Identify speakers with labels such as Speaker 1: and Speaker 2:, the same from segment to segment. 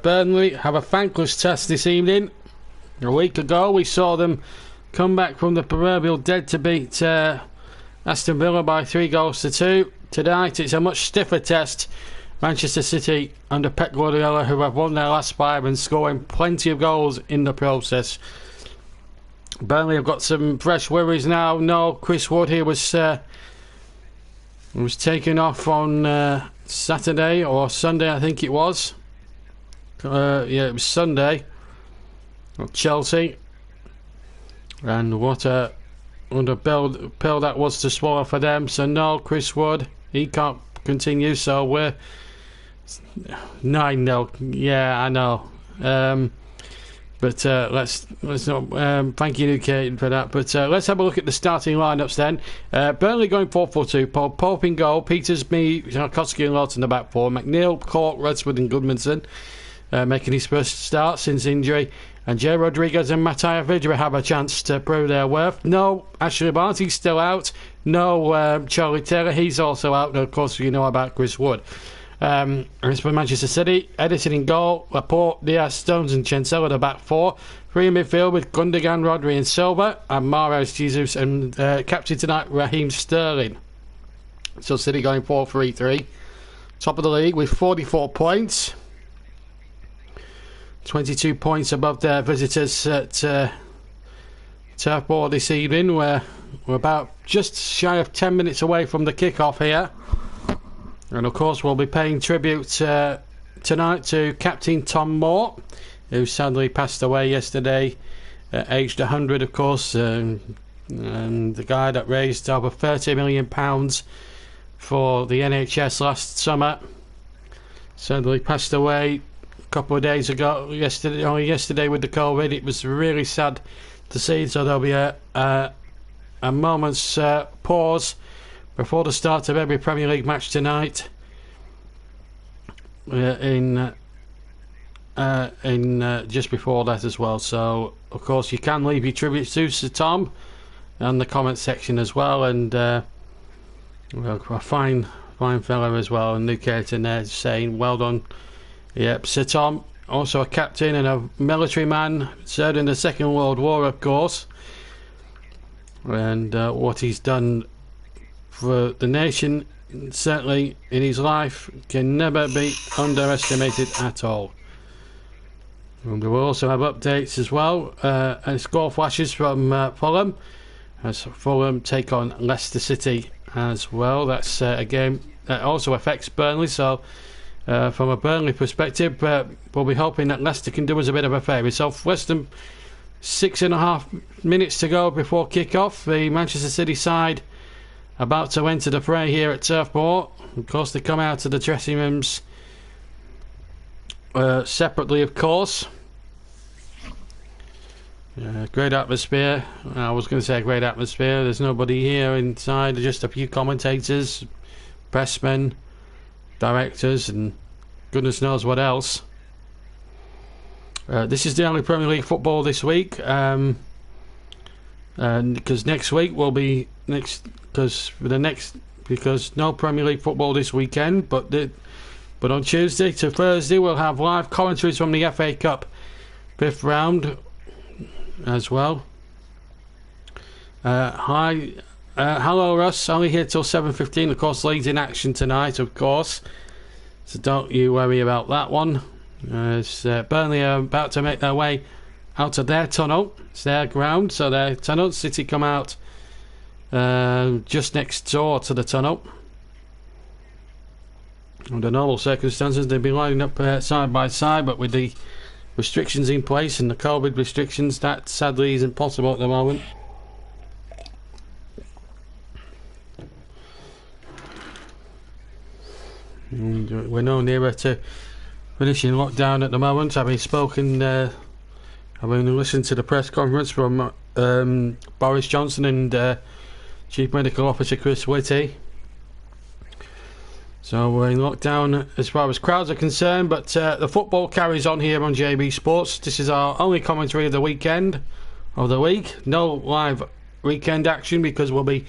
Speaker 1: Burnley have a thankless task this evening. A week ago we saw them come back from the proverbial dead to beat Aston Villa by 3-2. Tonight it's a much stiffer test. Manchester City under Pep Guardiola, who have won their last 5 and scoring plenty of goals in the process. Burnley have got some fresh worries now. No, Chris Wood here was taken off on Saturday or Sunday, I think it was. Yeah, it was Sunday at Chelsea, and what a pill that was to swallow for them. So no, Chris Wood, he can't continue. So we're 9-0. Yeah, I know. But let's not thank you, Kate, for that. But let's have a look at the starting lineups then. Burnley going 4-4-2. Paul Pope in goal. Peters, me, Tarkowski and Lawton in the back four. McNeil, Cork, Redswood and Goodmanson making his first start since injury. And Jay Rodriguez and Mattia Vidra have a chance to prove their worth. No, Ashley Barnes, he's still out. No, Charlie Taylor, he's also out. And of course, you know about Chris Wood. As for Manchester City, Edison in goal, Laporte, Diaz, Stones and Chancellor the back four. 3 in midfield with Gundogan, Rodri and Silva, and Mahrez, Jesus and captain tonight Raheem Sterling. So City going 4-3-3. Top of the league with 44 points. 22 points above their visitors at Turf Moor this evening. We're about just shy of 10 minutes away from the kick-off here. And of course we'll be paying tribute tonight to Captain Tom Moore, who sadly passed away yesterday, aged 100 of course, and the guy that raised over £30 million for the NHS last summer. Sadly passed away a couple of days ago, only yesterday with the COVID. It was really sad to see, so there'll be a moment's pause before the start of every Premier League match tonight, in just before that as well. So of course you can leave your tributes to Sir Tom and the comment section as well, and well, a fine fellow as well, and Luke Caton there saying well done. Yep, Sir Tom, also a captain and a military man, served in the Second World War of course, and what he's done for the nation, certainly in his life, can never be underestimated at all. And we will also have updates as well, and score flashes from Fulham, as Fulham take on Leicester City as well. That's a game that also affects Burnley, so from a Burnley perspective, we'll be hoping that Leicester can do us a bit of a favour. So less than 6.5 minutes to go before kick-off. The Manchester City side about to enter the fray here at Turf Moor. Of course, they come out of the dressing rooms separately, of course. Great atmosphere. I was going to say great atmosphere. There's nobody here inside, just a few commentators, pressmen, directors, and goodness knows what else. This is the only Premier League football this week, and because next week will be because no Premier League football this weekend, but on Tuesday to Thursday we'll have live commentaries from the FA Cup 5th round as well. Hello Russ, only here till 7:15. Of course, Leeds in action tonight, of course, so don't you worry about that one. Burnley are about to make their way out of their tunnel. It's their ground, so their tunnel. City come out just next door to the tunnel. Under normal circumstances they'd be lining up side by side, but with the restrictions in place and the COVID restrictions, that sadly isn't possible at the moment. And we're no nearer to finishing lockdown at the moment, having listened to the press conference from Boris Johnson and Chief Medical Officer Chris Whitty. So we're in lockdown as far as crowds are concerned, but the football carries on here on JB Sports. This is our only commentary of the weekend, of the week. No live weekend action because we'll be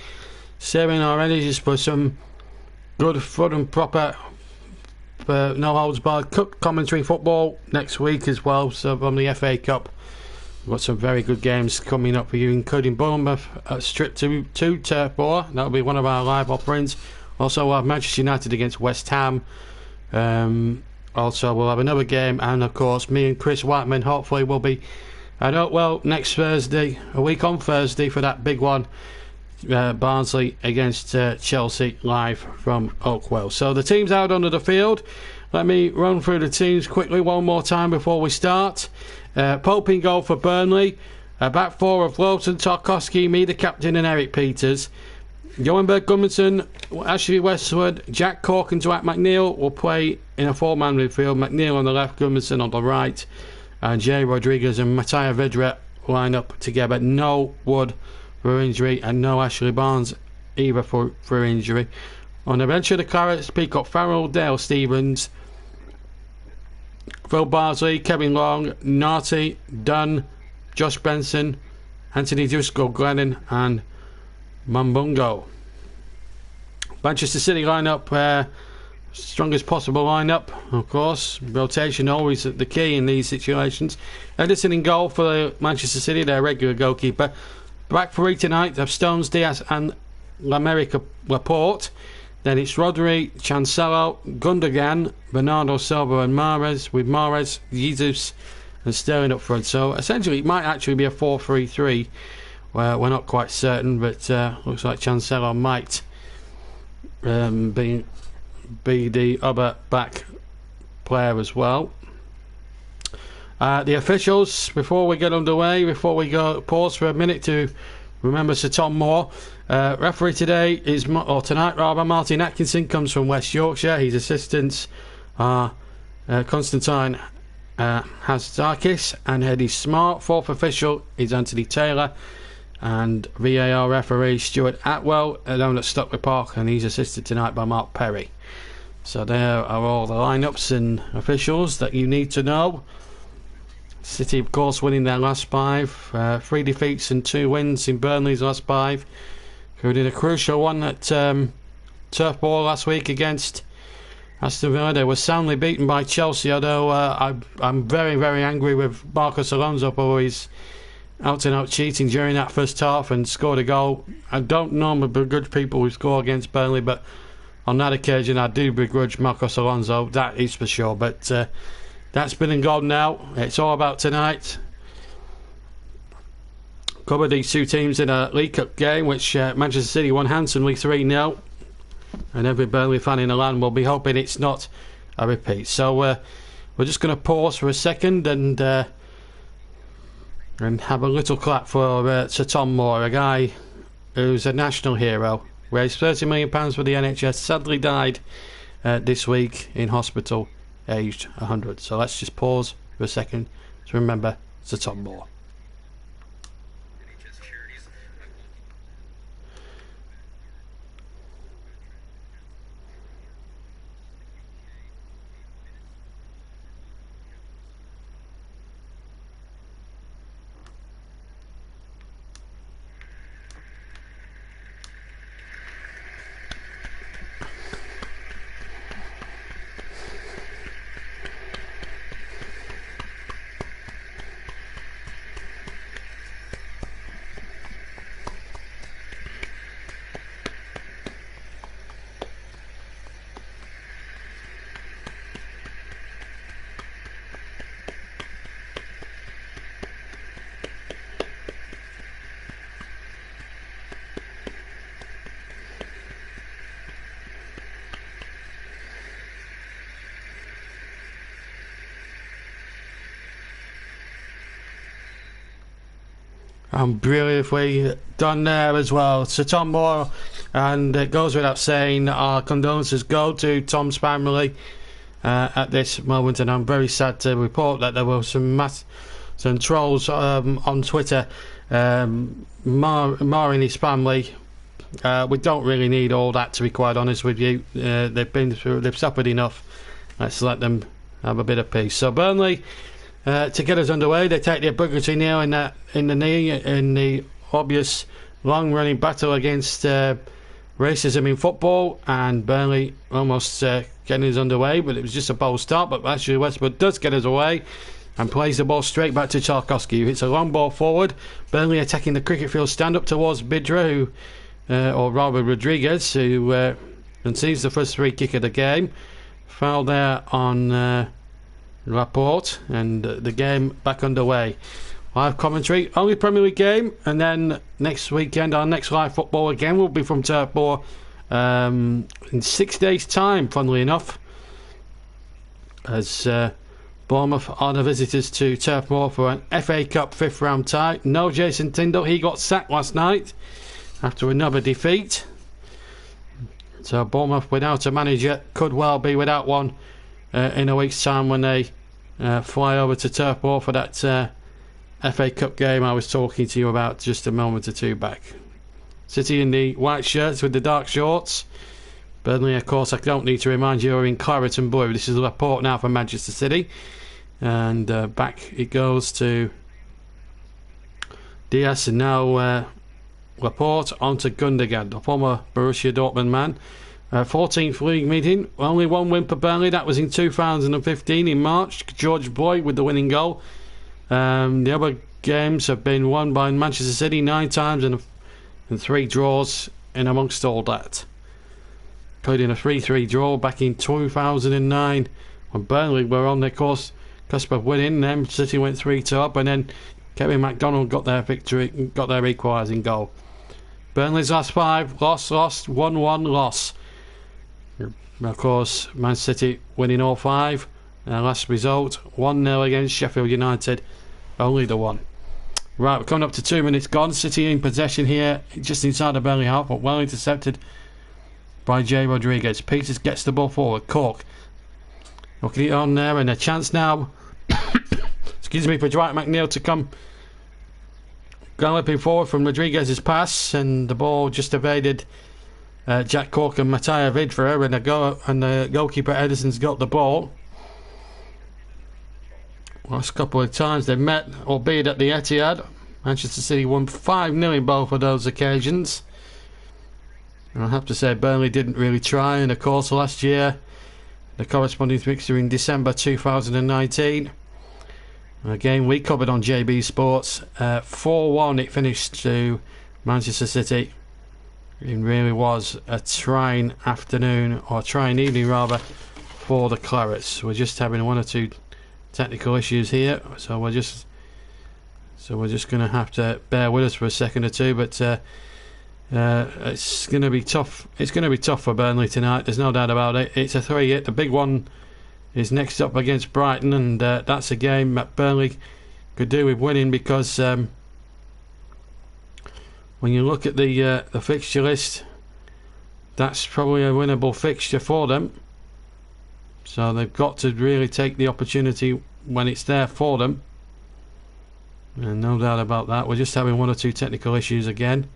Speaker 1: saving our energies for some good, fun and proper no holds barred commentary football next week as well. So from the FA Cup, we've got some very good games coming up for you, including Bournemouth at Strip 2 Turf Moor. That'll be one of our live offerings. Also, we'll have Manchester United against West Ham. Also, we'll have another game, and of course, me and Chris Whiteman hopefully will be, next Thursday, a week on Thursday for that big one. Barnsley against Chelsea live from Oakwell. So the teams out onto the field. Let me run through the teams quickly one more time before we start. Pope in goal for Burnley. Back four of Lawton, Tarkowski, me the captain, and Eric Peters. Johanberg, Gudmundsson, Ashley Westwood, Jack Cork and Dwight McNeil will play in a four-man midfield. McNeil on the left, Gudmundsson on the right, and Jay Rodriguez and Mattia Vidra line up together. No Wood for injury, and no Ashley Barnes either for injury. On the bench of the Clarets, Peacock Farrell, Dale Stevens, Phil Barsley, Kevin Long, Narty, Dunn, Josh Benson, Anthony Driscoll, Glennon and Mambungo. Manchester City lineup, strongest possible lineup, of course. Rotation always the key in these situations. Edison in goal for Manchester City, their regular goalkeeper. Back three tonight have Stones, Diaz and Lamerica Laporte. Then it's Rodri, Chancelo, Gundogan, Bernardo Silva and Mahrez, with Mahrez, Jesus and Sterling up front. So essentially it might actually be a 4-3-3. We're not quite certain, but looks like Chancelo might be the other back player as well. The officials, before we get underway, before we go pause for a minute to remember Sir Tom Moore. Referee today tonight, Martin Atkinson comes from West Yorkshire. His assistants are Constantine Hastakis and Eddie Smart. Fourth official is Anthony Taylor, and VAR referee Stuart Atwell down at Stockley Park, and he's assisted tonight by Mark Perry. So there are all the lineups and officials that you need to know. City, of course, winning their last five. 3 defeats and 2 wins in Burnley's last 5, including a crucial one at Turf Moor last week against Aston Villa. They were soundly beaten by Chelsea, although I'm very, very angry with Marcos Alonso for his out-and-out cheating during that first half and scored a goal. I don't normally begrudge people who score against Burnley, but on that occasion I do begrudge Marcos Alonso, that is for sure. But that's been and gone now. It's all about tonight. Covered these two teams in a League Cup game, which Manchester City won handsomely 3-0. And every Burnley fan in the land will be hoping it's not a repeat. So we're just going to pause for a second and have a little clap for Sir Tom Moore, a guy who's a national hero. Raised £30 million for the NHS. Sadly died this week in hospital, aged 100. So let's just pause for a second to remember Sir Tom Moore. And brilliantly done there as well, Sir Tom Moore. And it goes without saying, our condolences go to Tom's family at this moment. And I'm very sad to report that there were some trolls on Twitter marring his family. We don't really need all that, to be quite honest with you. They've suffered enough. Let's let them have a bit of peace. So Burnley, to get us underway, they take the obligatory nail in the knee in the obvious long-running battle against racism in football, and Burnley almost getting us underway, but it was just a bold start. But actually Westwood does get us away and plays the ball straight back to Tarkowski, who hits a long ball forward. Burnley attacking the cricket field stand up towards Bidra, or rather Rodriguez, who concedes the first free kick of the game. Foul there on Laporte, and the game back underway. Live commentary, only Premier League game, and then next weekend our next live football again will be from Turf Moor in 6 days' time, funnily enough, as Bournemouth are the visitors to Turf Moor for an FA Cup 5th round tie. No Jason Tindall, he got sacked last night after another defeat. So Bournemouth without a manager could well be without one in a week's time when they fly over to Turf Moor for that FA Cup game I was talking to you about just a moment or two back. City in the white shirts with the dark shorts. Burnley, of course, I don't need to remind you, are in claret and blue. This is a report now from Manchester City. And back it goes to Diaz, and now Laporte onto Gundogan, the former Borussia Dortmund man. 14th league meeting, only one win for Burnley. That was in 2015 in March. George Boyd with the winning goal. The other games have been won by Manchester City 9 times and 3 draws in amongst all that, including a 3-3 draw back in 2009 when Burnley were on their cusp of winning. Then City went 3-2 up, and then Kevin McDonald got their victory, got their equalising goal. Burnley's last 5, lost, 1-1, loss. Of course, Man City winning all 5. Last result 1-0 against Sheffield United, only the one. Right, we're coming up to 2 minutes gone. City in possession here, just inside the Burnley half, but well intercepted by Jay Rodriguez. Peters gets the ball forward. Cork looking it on there, and a chance now excuse me, for Dwight McNeil to come galloping forward from Rodriguez's pass, and the ball just evaded Jack Cork and Mattia Vidra, and the goalkeeper Ederson's got the ball. Last couple of times they met, albeit at the Etihad, Manchester City won 5-0 in both of those occasions. And I have to say Burnley didn't really try, and of course last year the corresponding fixture in December 2019, a game we covered on JB Sports, 4-1 it finished to Manchester City. It really was a trying afternoon, or trying evening rather, for the Clarets. We're just having 1 or 2 technical issues here, so we're just going to have to bear with us for a second or two, but it's going to be tough. It's going to be tough for Burnley tonight, there's no doubt about it. It's a 3-hit. The big one is next up against Brighton, and that's a game that Burnley could do with winning, because when you look at the fixture list, that's probably a winnable fixture for them. So they've got to really take the opportunity when it's there for them, and no doubt about that. We're just having 1 or 2 technical issues again,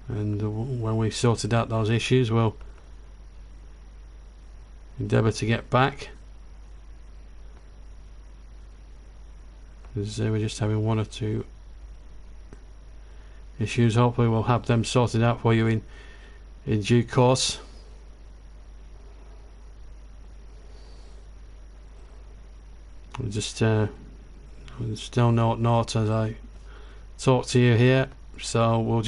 Speaker 1: and when we've sorted out those issues we'll endeavour to get back. As we're just having 1 or 2 issues. Hopefully we'll have them sorted out for you in due course. We're just still 0-0 as I talk to you here, so we'll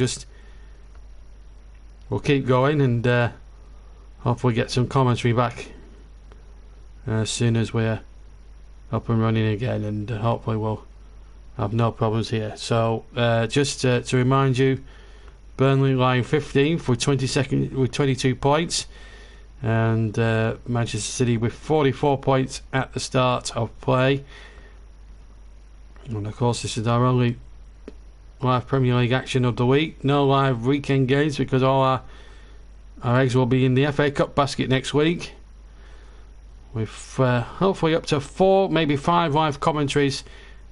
Speaker 1: keep going, and hopefully get some commentary back as soon as we're up and running again, and hopefully we'll have no problems here. So just to remind you, Burnley lying 15th with 22 points, and Manchester City with 44 points at the start of play. And of course this is our only live Premier League action of the week. No live weekend games, because all our eggs will be in the FA Cup basket next week, with hopefully up to 4, maybe 5 live commentaries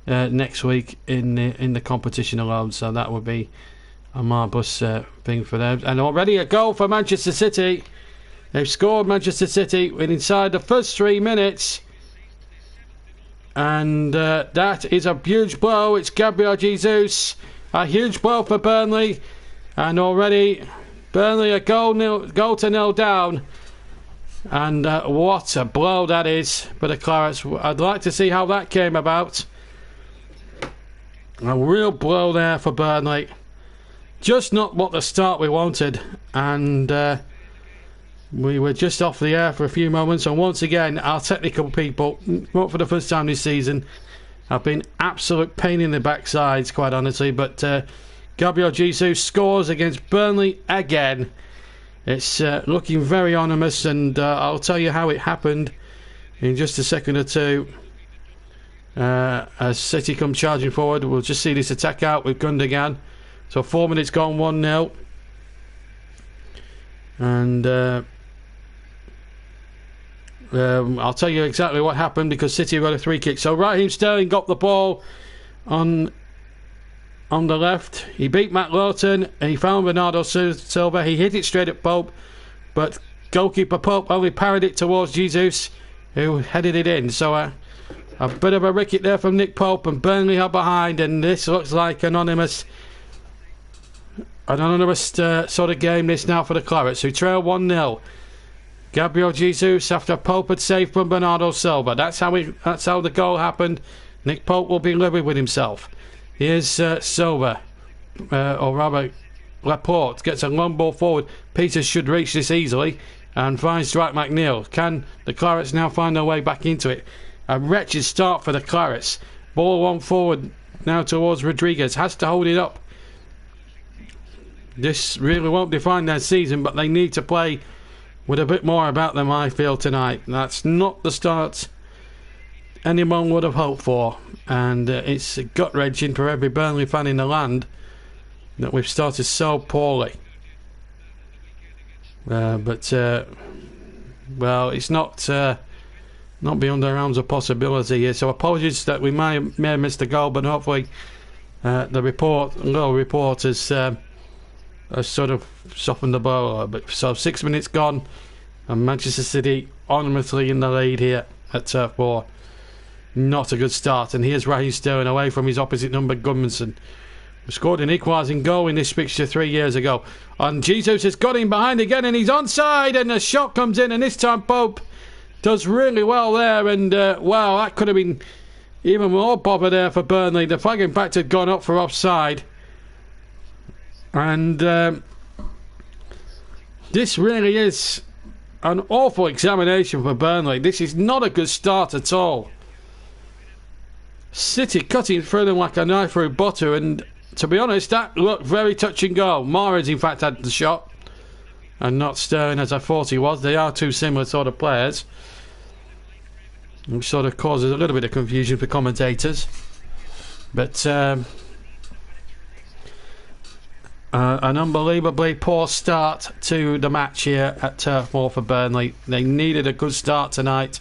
Speaker 1: next week in the competition alone. So that would be a marvellous thing for them. And already a goal for Manchester City. They've scored, Manchester City, inside the first 3 minutes. And that is a huge blow. It's Gabriel Jesus. A huge blow for Burnley. And already Burnley a goal to nil down. And what a blow that is for the Clarets. I'd like to see how that came about. A real blow there for Burnley. Just not what the start we wanted. And we were just off the air for a few moments. And once again, our technical people, not for the first time this season, have been absolute pain in the backsides, quite honestly. But Gabriel Jesus scores against Burnley again. It's looking very ominous, and I'll tell you how it happened in just a second or two. As City come charging forward, we'll just see this attack out with Gundogan. So 4 minutes gone, 1-0. And I'll tell you exactly what happened, because City got a free kick. So Raheem Sterling got the ball on the left. He beat Matt Lawton and he found Bernardo Silva. He hit it straight at Pope, but goalkeeper Pope only parried it towards Jesus, who headed it in. So a bit of a ricket there from Nick Pope, and Burnley are behind, and this looks like an anonymous sort of game this now for the Clarets, who trail 1-0. Gabriel Jesus after Pope had saved from Bernardo Silva. That's how the goal happened. Nick Pope will be livid with himself. Here's Silva, or rather Laporte gets a long ball forward. Peters should reach this easily and finds Dwight McNeil. Can the Clarets now find their way back into it? A wretched start for the Clarets. Ball on forward now towards Rodriguez. Has to hold it up. This really won't define their season, but they need to play with a bit more about them, I feel, tonight. That's not the start anyone would have hoped for, and it's gut-wrenching for every Burnley fan in the land that we've started so poorly. But it's not beyond the realms of possibility here. So apologies that we may have missed a goal, but hopefully the little report has sort of softened the blow a little bit. So 6 minutes gone, and Manchester City honestly in the lead here at Turf Moor. Not a good start, and here's Raheem Sterling away from his opposite number, Gudmundsson, who scored an equalising goal in this fixture 3 years ago. And Jesus has got him behind again, and he's onside, and the shot comes in, and this time Pope does really well there, and wow, that could have been even more bother there for Burnley. The flag impact had gone up for offside, and this really is an awful examination for Burnley. This is not a good start at all. City cutting through them like a knife through butter, and to be honest, that looked very touch and go. Mahrez in fact had the shot, and not Sterling as I thought he was. They are two similar sort of players, which sort of causes a little bit of confusion for commentators. But an unbelievably poor start to the match here at Turf Moor for Burnley. They needed a good start tonight.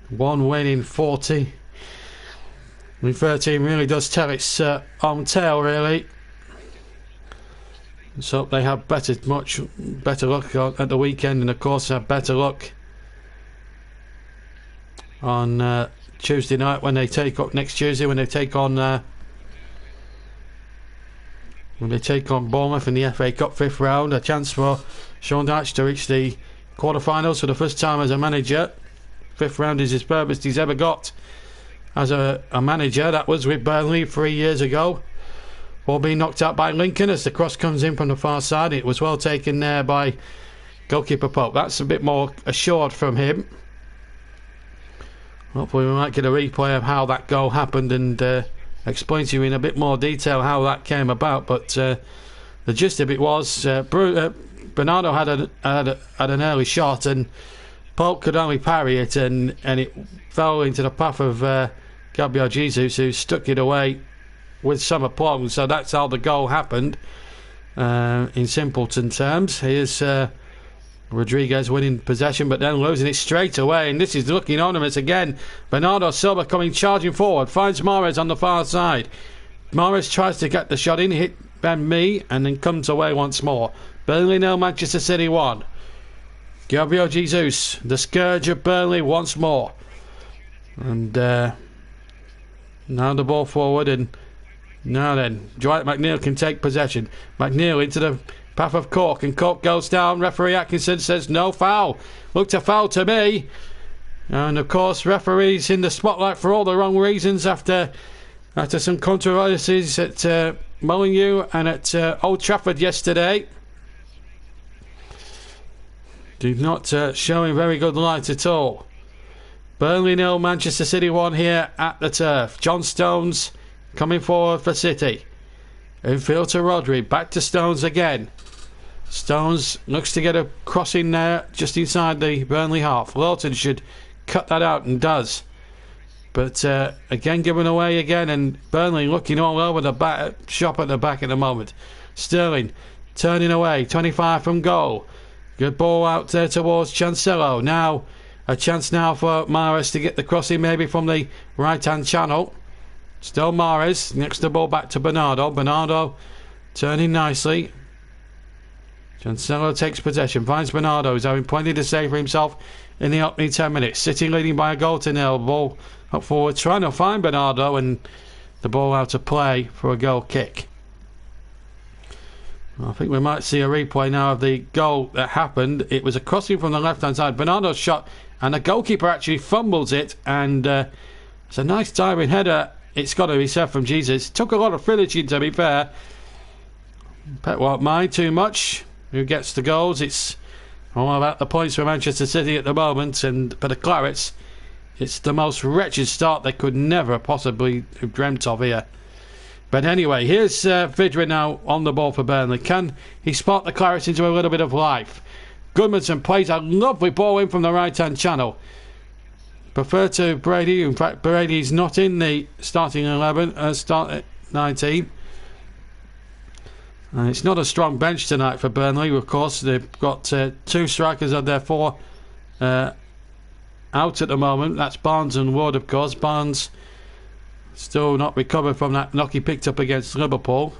Speaker 1: One win in 40. I mean, 13 really does tell its own tale, really. So they have much better luck at the weekend, and of course have better luck on Tuesday night when they take up next Tuesday when they take on Bournemouth in the FA Cup 5th round. A chance for Sean Dyche to reach the quarterfinals for the first time as a manager. 5th round is his furthest he's ever got as a manager. That was with Burnley 3 years ago, or being knocked out by Lincoln as the cross comes in from the far side. It was well taken there by goalkeeper Pope. That's a bit more assured from him. Hopefully we might get a replay of how that goal happened and explain to you in a bit more detail how that came about. But the gist of it was Bernardo had an early shot, and Pope could only parry it, and it fell into the path of Gabriel Jesus, who stuck it away with some aplomb. So that's how the goal happened in simpleton terms. Here's Rodriguez winning possession, but then losing it straight away, and this is looking ominous again. Bernardo Silva coming charging forward, finds Mahrez on the far side. Mahrez tries to get the shot in, hit Ben Mee, and then comes away once more. Burnley 0, Manchester City 1. Gabriel Jesus, the scourge of Burnley once more. And now the ball forward, and now then Dwight McNeil can take possession. McNeil into the path of Cork, and Cork goes down. Referee Atkinson says no foul. Looked a foul to me. And of course, referees in the spotlight for all the wrong reasons after some controversies at Molineux and at Old Trafford yesterday. Did not show in very good light at all. Burnley 0, Manchester City 1 here at the turf. John Stones coming forward for City. Infield to Rodri. Back to Stones again. Stones looks to get a cross in there just inside the Burnley half. Lawton should cut that out and does. But again given away again, and Burnley looking all over the back, shop at the back at the moment. Sterling turning away. 25 from goal. Good ball out there towards Cancelo. Now a chance now for Mahrez to get the crossing maybe from the right hand channel. Still Mahrez. Next the ball back to Bernardo. Bernardo turning nicely. Cancelo takes possession. Finds Bernardo. He's having plenty to say for himself in the opening 10 minutes. City leading by a goal to nil. Ball up forward. Trying to find Bernardo, and the ball out of play for a goal kick. I think we might see a replay now of the goal that happened. It was a crossing from the left hand side. Bernardo's shot, and the goalkeeper actually fumbles it, and it's a nice diving header. It's got to be said from Jesus. Took a lot of finishing, to be fair. Pep won't mind too much who gets the goals. It's all about the points for Manchester City at the moment, and for the Clarets, it's the most wretched start they could never possibly have dreamt of here. But anyway, here's Vidra now on the ball for Burnley. Can he spark the Clarets into a little bit of life? Goodmanson plays a lovely ball in from the right hand channel. Prefer to Brady. In fact, Brady's not in the starting 11, start at 19. And it's not a strong bench tonight for Burnley. Of course, they've got 2 strikers of their 4 out at the moment. That's Barnes and Ward, of course. Barnes still not recovered from that knock he picked up against Liverpool.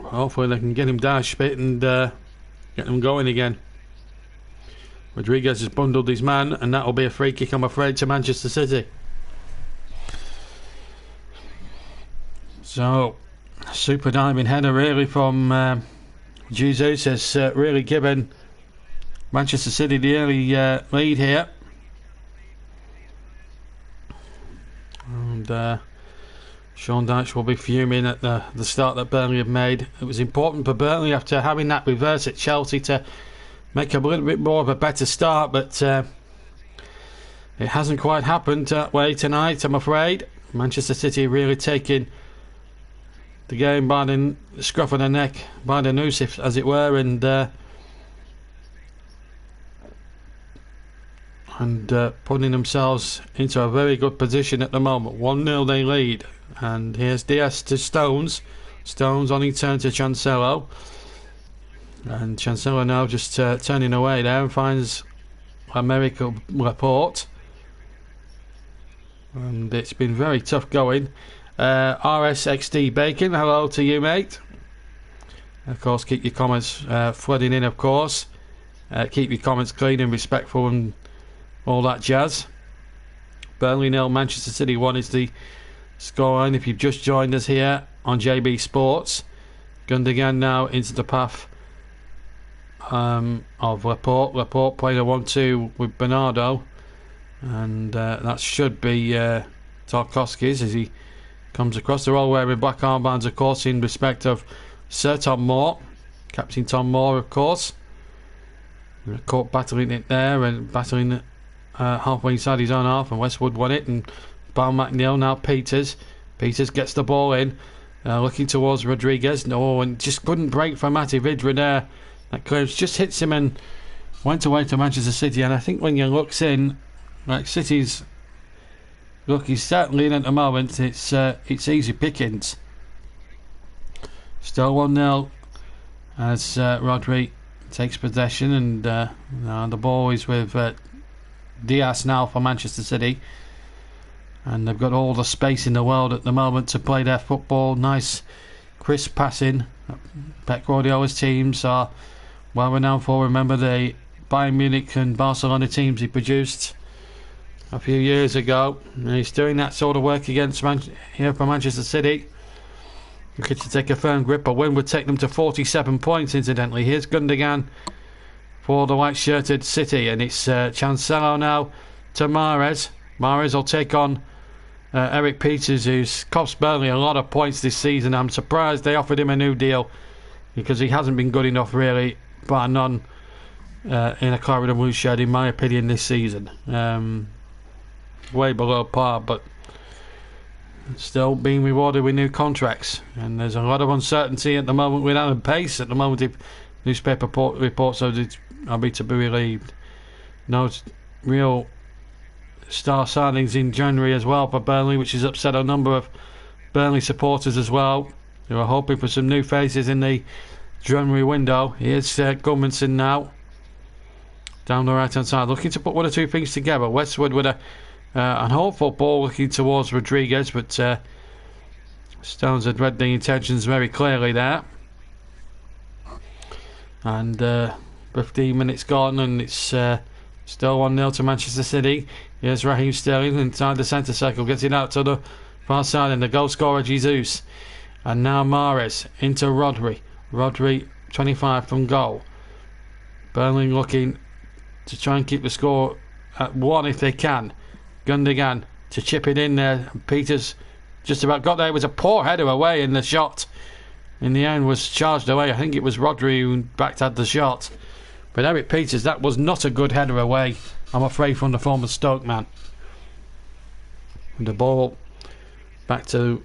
Speaker 1: Hopefully they can get him down a bit and get him going again. Rodriguez has bundled his man, and that will be a free kick, I'm afraid, to Manchester City. So, super diving header really from Jesus has really given Manchester City the early lead here. And Sean Dyche will be fuming at the start that Burnley have made. It was important for Burnley after having that reverse at Chelsea to make a little bit more of a better start, but it hasn't quite happened that way tonight, I'm afraid. Manchester City really taking the game by the scruff of the neck, by the noose, as it were, and putting themselves into a very good position at the moment. 1-0 they lead, and here's Diaz to Stones. Stones on his turn to Cancelo, and Cancelo now just turning away there and finds America Laporte, and it's been very tough going. RSXD Bacon, hello to you, mate. Of course, keep your comments flooding in, of course. Keep your comments clean and respectful and all that jazz. Burnley 0, Manchester City 1 is the scoreline if you've just joined us here on JB Sports. Gundogan now into the path of Laporte. Laporte playing a 1-2 with Bernardo, and that should be Tarkowski's as he comes across. They're all wearing black armbands, of course, in respect of Sir Tom Moore, Captain Tom Moore, of course. Caught battling it there and battling it halfway inside his own half, and Westwood won it, and Barn McNeil now Peters gets the ball in, looking towards Rodriguez, and just couldn't break for Matty Vidra there. That clearance just hits him and went away to Manchester City. And I think when you looks in, like City's look is certainly in at the moment, it's easy pickings. Still 1-0 as Rodri takes possession, and the ball is with Diaz now for Manchester City, and they've got all the space in the world at the moment to play their football. Nice crisp passing. Pep Guardiola's teams are well renowned for. Remember the Bayern Munich and Barcelona teams he produced a few years ago. And he's doing that sort of work against here for Manchester City. Looking to take a firm grip. A win would take them to 47 points, incidentally. Here's Gundogan for the white-shirted City. And it's Cancelo now to Mahrez. Mahrez will take on Eric Peters, who's cost Burnley a lot of points this season. I'm surprised they offered him a new deal, because he hasn't been good enough, really, bar none, in a claret and blue shirt, in my opinion, this season. Way below par, but still being rewarded with new contracts. And there's a lot of uncertainty at the moment with Alan Pace. At the moment, if newspaper reports are be to be relieved. No real star signings in January as well for Burnley, which has upset a number of Burnley supporters as well, who are hoping for some new faces in the January window. Here's Gudmundsson now down the right hand side, looking to put one or two things together. Westwood with an hopeful ball looking towards Rodriguez, but Stones had read the intentions very clearly there. And 15 minutes gone, and it's still 1-0 to Manchester City. Here's Raheem Sterling inside the centre circle, gets it out to the far side, and the goal scorer Jesus. And now Mahrez into Rodri. Rodri 25 from goal. Burnley looking to try and keep the score at 1 if they can. Gundogan to chip it in there. Peters just about got there. It was a poor header away, and the shot in the end was charged away. I think it was Rodri who backed had the shot. But Eric Peters, that was not a good header away, I'm afraid, from the former Stoke man. And the ball back to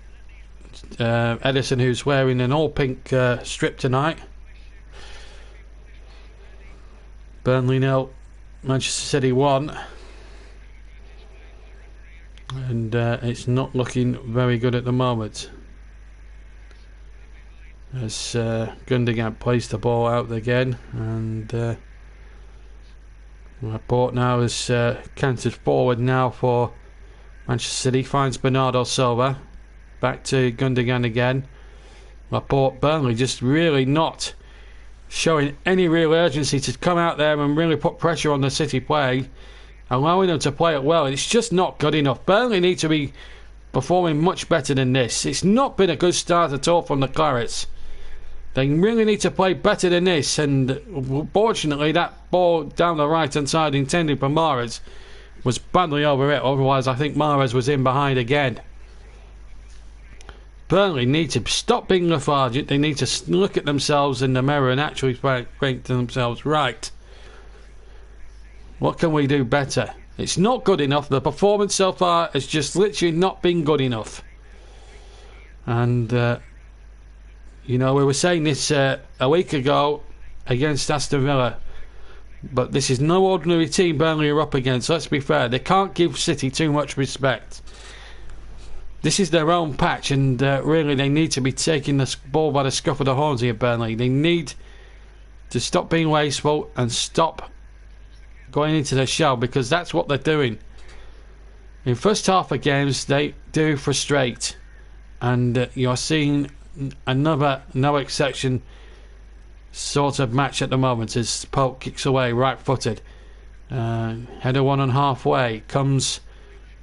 Speaker 1: Edison, who's wearing an all-pink strip tonight. Burnley 0, Manchester City 1. And it's not looking very good at the moment, as Gundogan plays the ball out again, and Laporte now is cantered forward now for Manchester City, finds Bernardo Silva, back to Gundogan again. Laporte, Burnley just really not showing any real urgency to come out there and really put pressure on the City play, allowing them to play it well. It's just not good enough. Burnley need to be performing much better than this. It's not been a good start at all from the Clarets. They really need to play better than this, and fortunately that ball down the right hand side intended for Mahrez was badly over it. Otherwise I think Mahrez was in behind again. Burnley need to stop being lethargic. They need to look at themselves in the mirror and actually think to themselves, right, what can we do better? It's not good enough. The performance so far has just literally not been good enough. And you know, we were saying this a week ago against Aston Villa, but this is no ordinary team Burnley are up against. Let's be fair, they can't give City too much respect. This is their own patch, and really they need to be taking the ball by the scruff of the horns here, Burnley. They need to stop being wasteful and stop going into their shell, because that's what they're doing. In first half of games they do frustrate, and you're seeing another no exception sort of match at the moment as Pope kicks away right footed, header one on halfway, comes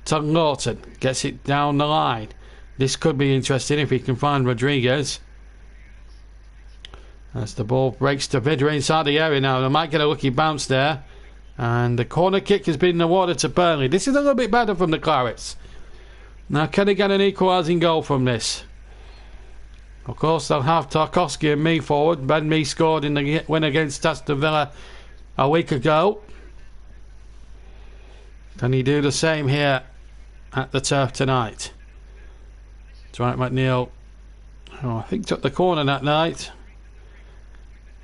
Speaker 1: to Lawton, gets it down the line. This could be interesting if he can find Rodriguez, as the ball breaks to Vidra inside the area. Now they might get a lucky bounce there, and the corner kick has been awarded to Burnley. This is a little bit better from the Clarets. Now can they get an equalising goal from this? Of course they'll have Tarkowski and Mee forward. Ben Mee scored in the win against Aston Villa a week ago. Can he do the same here at the Turf tonight? Dwight McNeil, I think took the corner that night.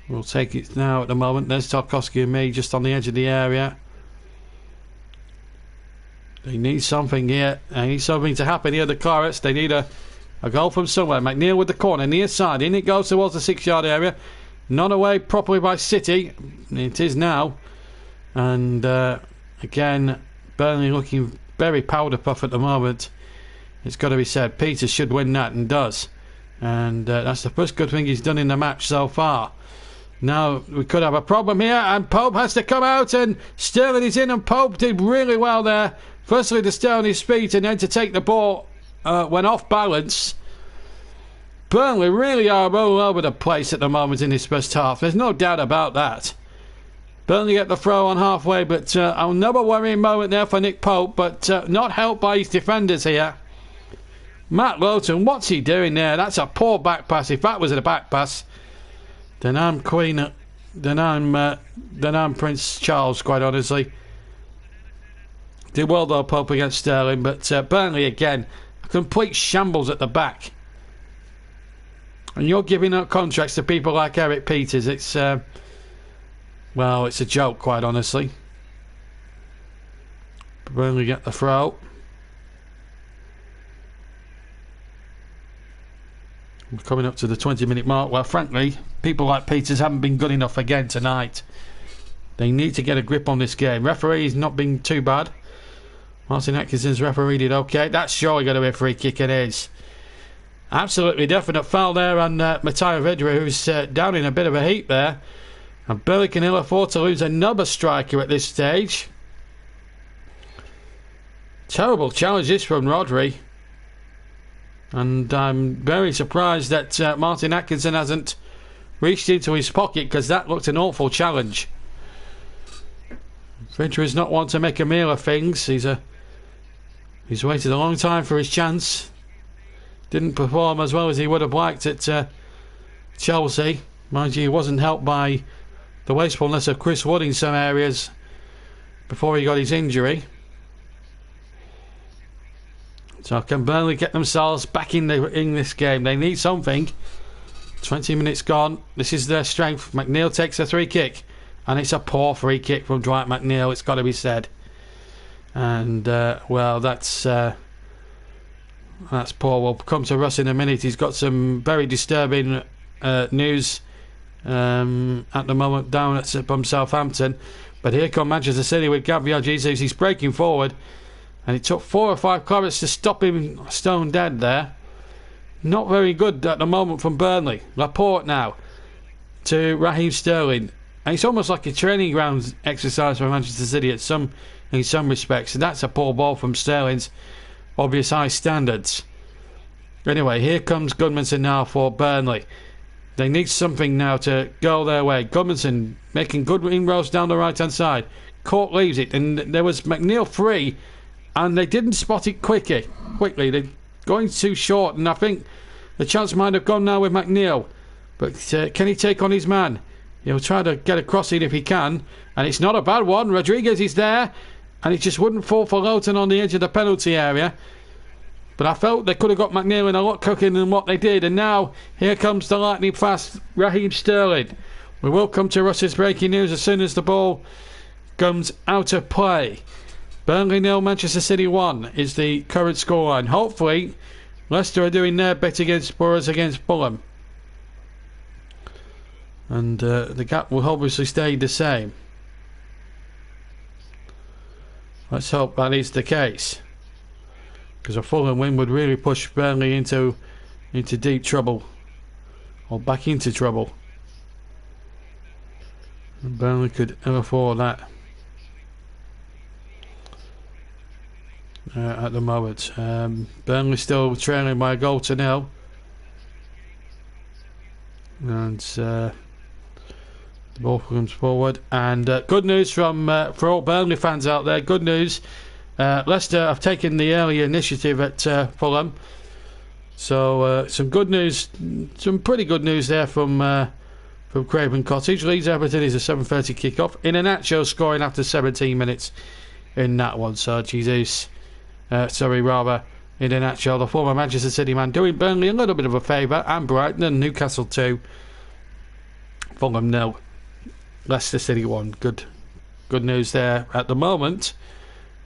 Speaker 1: We'll take it now at the moment. There's Tarkowski and Mee just on the edge of the area. They need something here. They need something to happen here, the Clarets. They need a goal from somewhere. McNeil with the corner, near side. In it goes towards the 6-yard area. Not away properly by City. It is now. And again, Burnley looking very powder puff at the moment. It's got to be said. Peters should win that, and does. And that's the first good thing he's done in the match so far. Now we could have a problem here, and Pope has to come out, and Sterling is in, and Pope did really well there Firstly, to stay on his feet and then to take the ball when off balance. Burnley really are all over the place at the moment in this first half. There's no doubt about that. Burnley get the throw on halfway, but another worrying moment there for Nick Pope, but not helped by his defenders here. Matt Lowton, what's he doing there? That's a poor back pass. If that was a back pass, then I'm Prince Charles, quite honestly. Did well though, Pope against Sterling, but Burnley again, a complete shambles at the back. And you're giving up contracts to people like Eric Peters. It's well, it's a joke, quite honestly. Burnley get the throw. We're coming up to the 20-minute mark. Well, frankly, people like Peters haven't been good enough again tonight. They need to get a grip on this game. Referee's not been too bad. Martin Atkinson's refereed it okay. That's surely going to be a free kick. It is. Absolutely definite foul there on Mateo Vidra, who's down in a bit of a heap there. And Burnley can ill afford to lose another striker at this stage. Terrible challenge this from Rodri. And I'm very surprised that Martin Atkinson hasn't reached into his pocket, because that looked an awful challenge. Vidra is not one to make a meal of things. He's waited a long time for his chance. Didn't perform as well as he would have liked at Chelsea. Mind you, he wasn't helped by the wastefulness of Chris Wood in some areas before he got his injury. So can Burnley get themselves back in this game? They need something. 20 minutes gone. This is their strength. McNeil takes a free kick, and it's a poor free kick from Dwight McNeil, it's got to be said. And well, that's poor. We'll come to Russ in a minute. He's got some very disturbing news at the moment down at Southampton. But here come Manchester City with Gabriel Jesus. He's breaking forward, and it took 4 or 5 clearance to stop him stone dead there. Not very good at the moment from Burnley. Laporte now to Raheem Sterling. And it's almost like a training ground exercise for Manchester City in some respects. And that's a poor ball from Sterling's obvious high standards. Anyway, here comes Goodmanson now for Burnley. They need something now to go their way. Goodmanson making good inroads down the right hand side. Court leaves it, and there was McNeil free, and they didn't spot it quickly. They're going too short, and I think the chance might have gone now with McNeil. But can he take on his man? He'll try to get a cross in if he can, and it's not a bad one. Rodriguez is there, and it just wouldn't fall for Lowton on the edge of the penalty area. But I felt they could have got McNeil in a lot quicker than what they did. And now here comes the lightning fast Raheem Sterling. We will come to Russ's breaking news as soon as the ball comes out of play. Burnley 0, Manchester City 1 is the current scoreline. Hopefully Leicester are doing their bit against Spurs against Fulham, and the gap will obviously stay the same. Let's hope that is the case, because a Fulham win would really push Burnley into deep trouble, or back into trouble. And Burnley could ill afford that at the moment. Burnley still trailing by a goal to 0, and the ball comes forward. And good news from for all Burnley fans out there. Good news. Leicester have taken the early initiative at Fulham. So some good news, some pretty good news there from Craven Cottage. Leeds Everton is a 7:30 kickoff. Iheanacho scoring after 17 minutes in that one. So Jesus, Iheanacho, the former Manchester City man, doing Burnley a little bit of a favour, and Brighton and Newcastle 2. Fulham 0. Leicester City 1. Good news there at the moment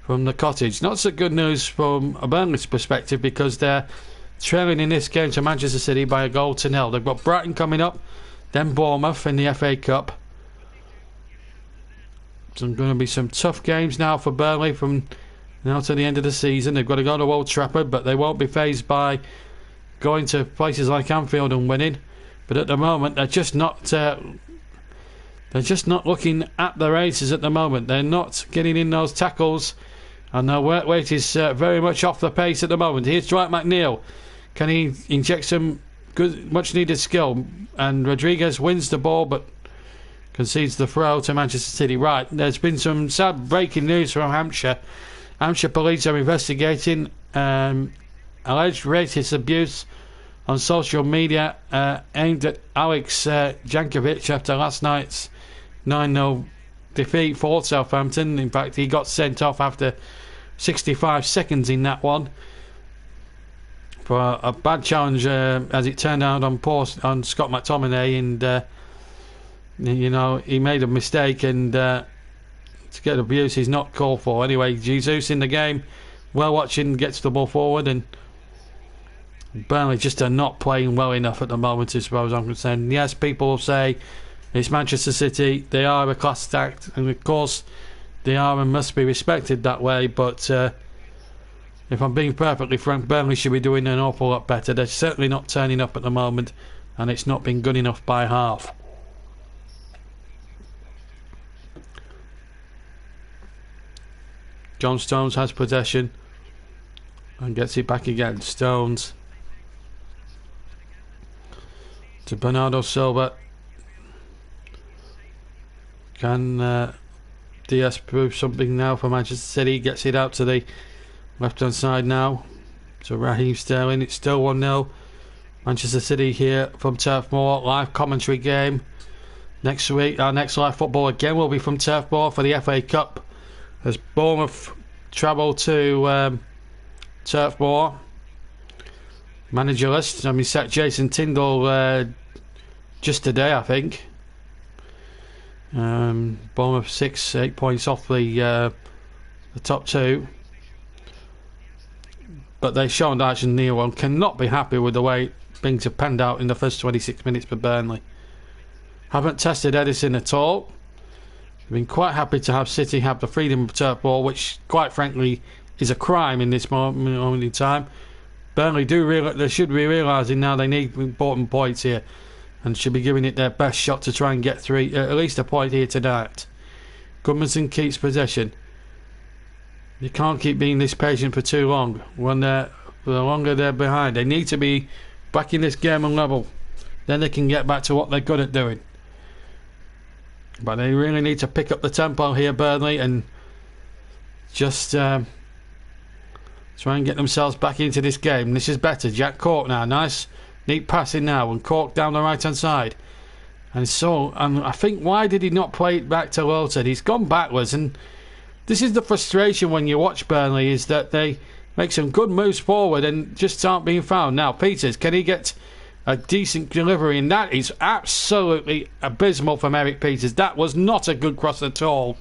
Speaker 1: from the Cottage. Not so good news from a Burnley's perspective, because they're trailing in this game to Manchester City by a goal to 0. They've got Brighton coming up, then Bournemouth in the FA Cup. So going to be some tough games now for Burnley from now to the end of the season. They've got to go to Old Trafford, but they won't be fazed by going to places like Anfield and winning. But at the moment, they're just not looking at the races at the moment. They're not getting in those tackles, And their work rate is very much off the pace at the moment. Here's Dwight McNeil. Can he inject some good, much-needed skill? And Rodriguez wins the ball, but concedes the throw to Manchester City. Right, there's been some sad breaking news from Hampshire. Hampshire police are investigating alleged racist abuse on social media aimed at Alex Jankovic after last night's 9-0 defeat for Southampton. In fact, he got sent off after 65 seconds in that one for a bad challenge, as it turned out, on Scott McTominay, and you know, he made a mistake, and to get abuse is not called for. Anyway, Jesus in the game, well watching, gets the ball forward, and Burnley just are not playing well enough at the moment, as far as I'm concerned. Yes, people will say it's Manchester City, they are a class act, and of course they are and must be respected that way, but if I'm being perfectly frank, Burnley should be doing an awful lot better. They're certainly not turning up at the moment, and it's not been good enough by half. John Stones has possession and gets it back again. Stones to Bernardo Silva. Can Diaz prove something now for Manchester City? Gets it out to the left hand side now to Raheem Sterling. It's still 1-0 Manchester City here from Turf Moor. Live commentary game next week. Our next live football again will be from Turf Moor for the FA Cup, as Bournemouth travel to Turf Moor. Managerless. I mean, set Jason Tyndall just today, I think. Bournemouth 6-8 points off the top two, but they've shown that Action Nero cannot be happy with the way things have panned out in the first 26 minutes for Burnley. Haven't tested Edison at all. They've been quite happy to have City have the freedom of turf ball, which quite frankly is a crime in this moment in time. Burnley they should be realising now they need important points here, and should be giving it their best shot to try and get at least a point here tonight. Goodmanson keeps possession. You can't keep being this patient for too long. The longer they're behind, they need to be back in this game and level. Then they can get back to what they're good at doing. But they really need to pick up the tempo here, Burnley, and just try and get themselves back into this game. This is better. Jack Cork now, nice neat passing now, and Cork down the right hand side. And I think, why did he not play it back to Lowton? He's gone backwards, and this is the frustration when you watch Burnley, is that they make some good moves forward and just aren't being found. Now Peters, can he get a decent delivery? And that is absolutely abysmal from Eric Peters. That was not a good cross at all,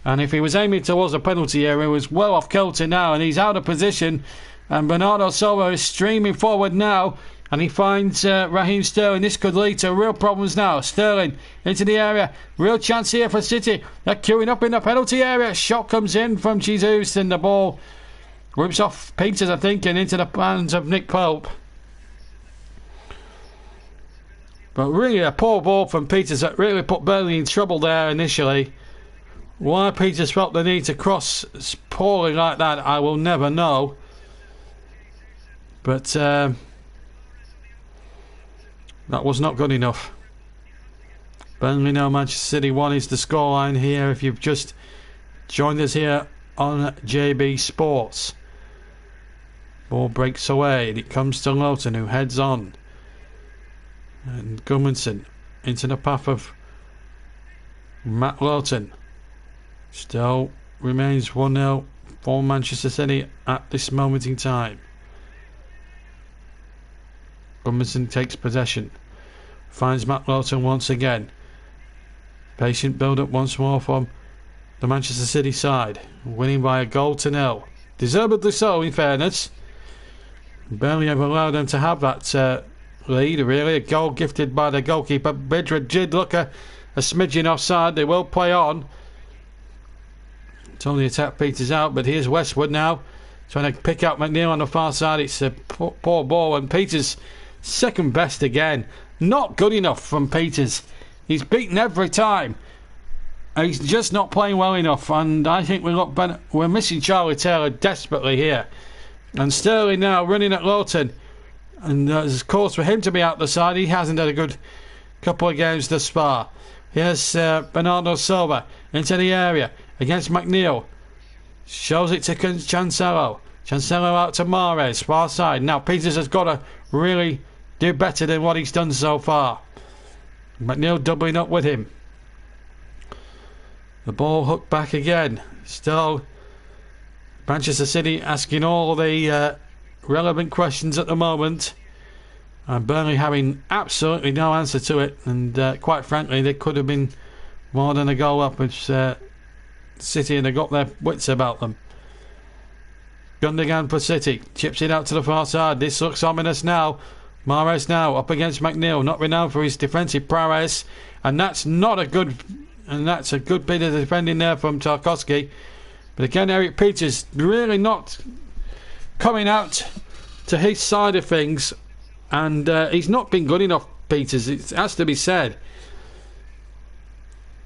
Speaker 1: and if he was aiming towards a penalty area, he was well off kilter now, and he's out of position, and Bernardo Silva is streaming forward now, and he finds Raheem Sterling. This could lead to real problems now. Sterling into the area. Real chance here for City. They're queuing up in the penalty area. Shot comes in from Jesus, and the ball whips off Peters, I think, and into the hands of Nick Pope. But really a poor ball from Peters that really put Burnley in trouble there initially. Why Peters felt the need to cross poorly like that, I will never know. But that was not good enough. Burnley 0, Manchester City 1 is the scoreline here, if you've just joined us here on JB Sports. Ball breaks away, and it comes to Lowton, who heads on. And Gudmundsson into the path of Matt Lowton. Still remains 1-0 for Manchester City at this moment in time. Gudmundsson takes possession. Finds Matt Lowton once again. Patient build-up once more from the Manchester City side. Winning by 1-0. Deservedly so, in fairness. Barely ever allowed them to have that lead, really. A goal gifted by the goalkeeper. Bidra did look a smidgen offside. They will play on. Tony attack Peters out, but here's Westwood now, trying to pick out McNeil on the far side. It's a poor ball, and Peters second best again. Not good enough from Peters. He's beaten every time. He's just not playing well enough, and I think we're missing Charlie Taylor desperately here. And Sterling now running at Lowton, and there's cause for him to be out the side. He hasn't had a good couple of games thus far. Here's Bernardo Silva into the area against McNeil. Shows it to Cancelo. Cancelo out to Mahrez, far side. Now Peters has got to really do better than what he's done so far. McNeil doubling up with him. The ball hooked back again. Still Manchester City asking all the relevant questions at the moment. And Burnley having absolutely no answer to it. And quite frankly, they could have been more than a goal up if City had got their wits about them. Gundogan for City. Chips it out to the far side. This looks ominous now. Mahrez now up against McNeil. Not renowned for his defensive prowess. And that's not a good... And that's a good bit of defending there from Tarkowski. But again, Eric Peters really not coming out to his side of things. And he's not been good enough, Peters. It has to be said.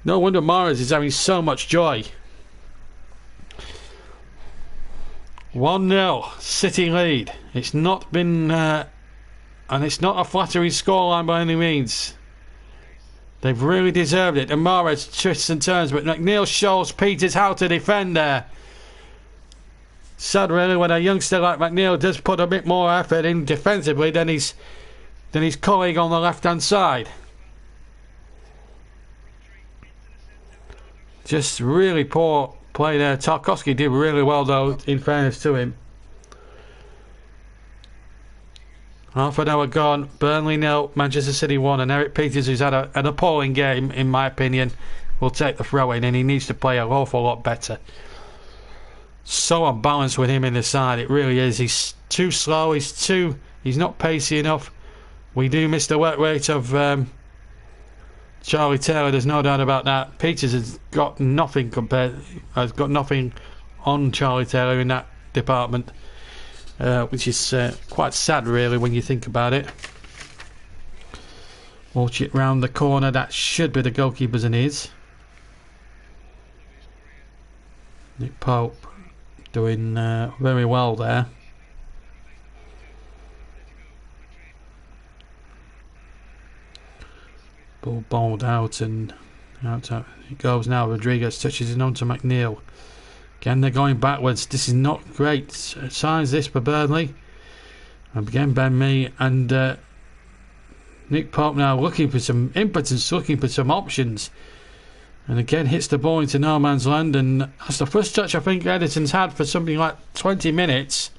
Speaker 1: No wonder Mahrez is having so much joy. 1-0, City lead. It's not been... and it's not a flattering scoreline by any means. They've really deserved it. And Mahrez twists and turns, but McNeil shows Peters how to defend there. Sad really when a youngster like McNeil does put a bit more effort in defensively than his colleague on the left hand side. Just really poor play there. Tarkowski did really well though, in fairness to him. Half an hour gone. Burnley 0, Manchester City 1, and Eric Peters, who's had an appalling game in my opinion, will take the throw in, and he needs to play an awful lot better. So unbalanced with him in the side, it really is. He's too slow, he's not pacey enough. We do miss the work rate of Charlie Taylor, there's no doubt about that. Peters has got nothing on Charlie Taylor in that department. Which is quite sad really when you think about it. Watch it round the corner. That should be the goalkeeper's and his. Nick Pope doing very well there. Ball bowled out and out it goes now. Rodriguez touches it on to McNeil. Again, they're going backwards. This is not great signs, this, for Burnley. And again, Ben Mee and Nick Pope now looking for some impotence, looking for some options. And again, hits the ball into no man's land. And that's the first touch I think Ederson's had for something like 20 minutes.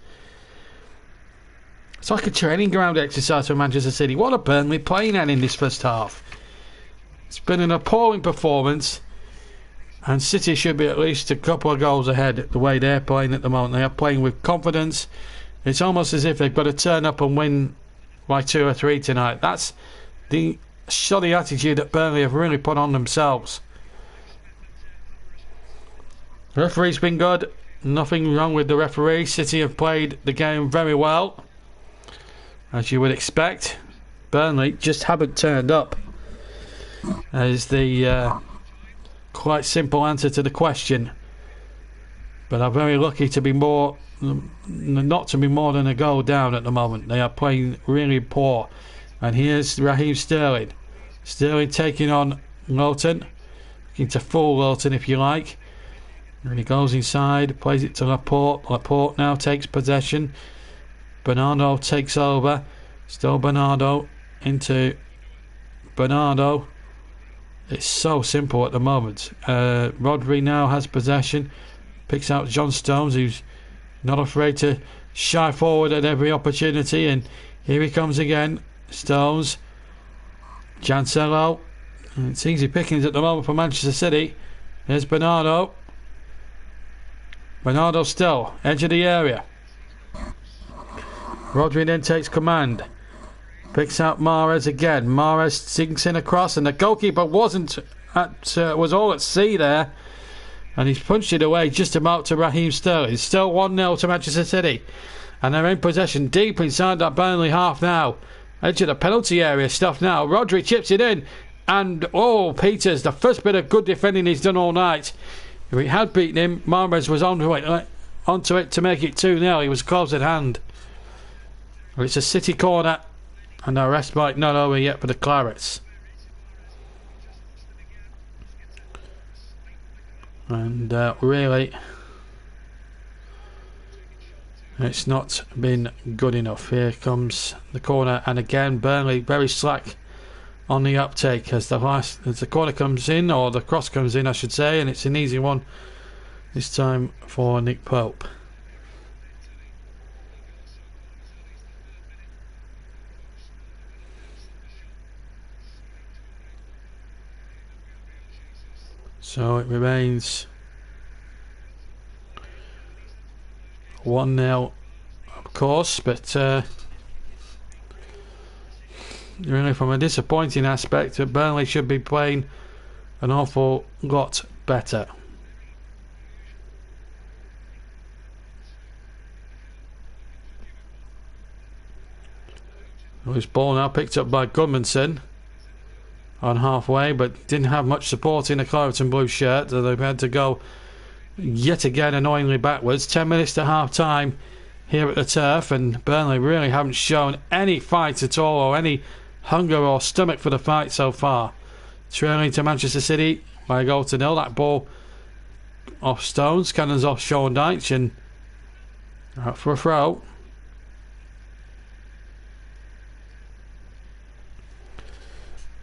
Speaker 1: It's like a training ground exercise for Manchester City. What are Burnley playing at in this first half? It's been an appalling performance. And City should be at least a couple of goals ahead the way they're playing at the moment. They are playing with confidence. It's almost as if they've got to turn up and win by 2 or 3 tonight. That's the shoddy attitude that Burnley have really put on themselves. The referee's been good. Nothing wrong with the referee. City have played the game very well, as you would expect. Burnley just haven't turned up, as the quite simple answer to the question. But are very lucky to be not to be more than a goal down at the moment. They are playing really poor. And here's Raheem Sterling. Sterling taking on Lowton, looking to fool Lowton if you like. And he goes inside, plays it to Laporte. Laporte now takes possession. Bernardo takes over. Still Bernardo into Bernardo. It's so simple at the moment. Rodri now has possession. Picks out John Stones, who's not afraid to shy forward at every opportunity. And here he comes again. Stones. Cancelo. It's easy pickings at the moment for Manchester City. Here's Bernardo. Bernardo still. Edge of the area. Rodri then takes command. Picks out Mahrez again. Mahrez sinks in across, and the goalkeeper was all at sea there, and he's punched it away just about to Raheem Sterling. It's still 1-0 to Manchester City, and they're in possession deep inside that Burnley half now. Edge of the penalty area stuff now. Rodri chips it in, And, oh, Peters, the first bit of good defending he's done all night. If he had beaten him, Mahrez was onto it to make it 2-0. He was close at hand. It's a City corner, and the respite not over yet for the Clarets. And really, it's not been good enough. Here comes the corner, and again Burnley very slack on the uptake as the corner comes in, or the cross comes in I should say, and it's an easy one this time for Nick Pope. So it remains 1-0 of course, but really from a disappointing aspect, Burnley should be playing an awful lot better. This ball now picked up by Gudmundsson on halfway, but didn't have much support in a claret and blue shirt, so they've had to go yet again annoyingly backwards. 10 minutes to half time here at the turf, and Burnley really haven't shown any fight at all, or any hunger or stomach for the fight so far. Trailing to Manchester City by a goal to nil. That ball off Stones, cannons off Sean Dyche, and out for a throw.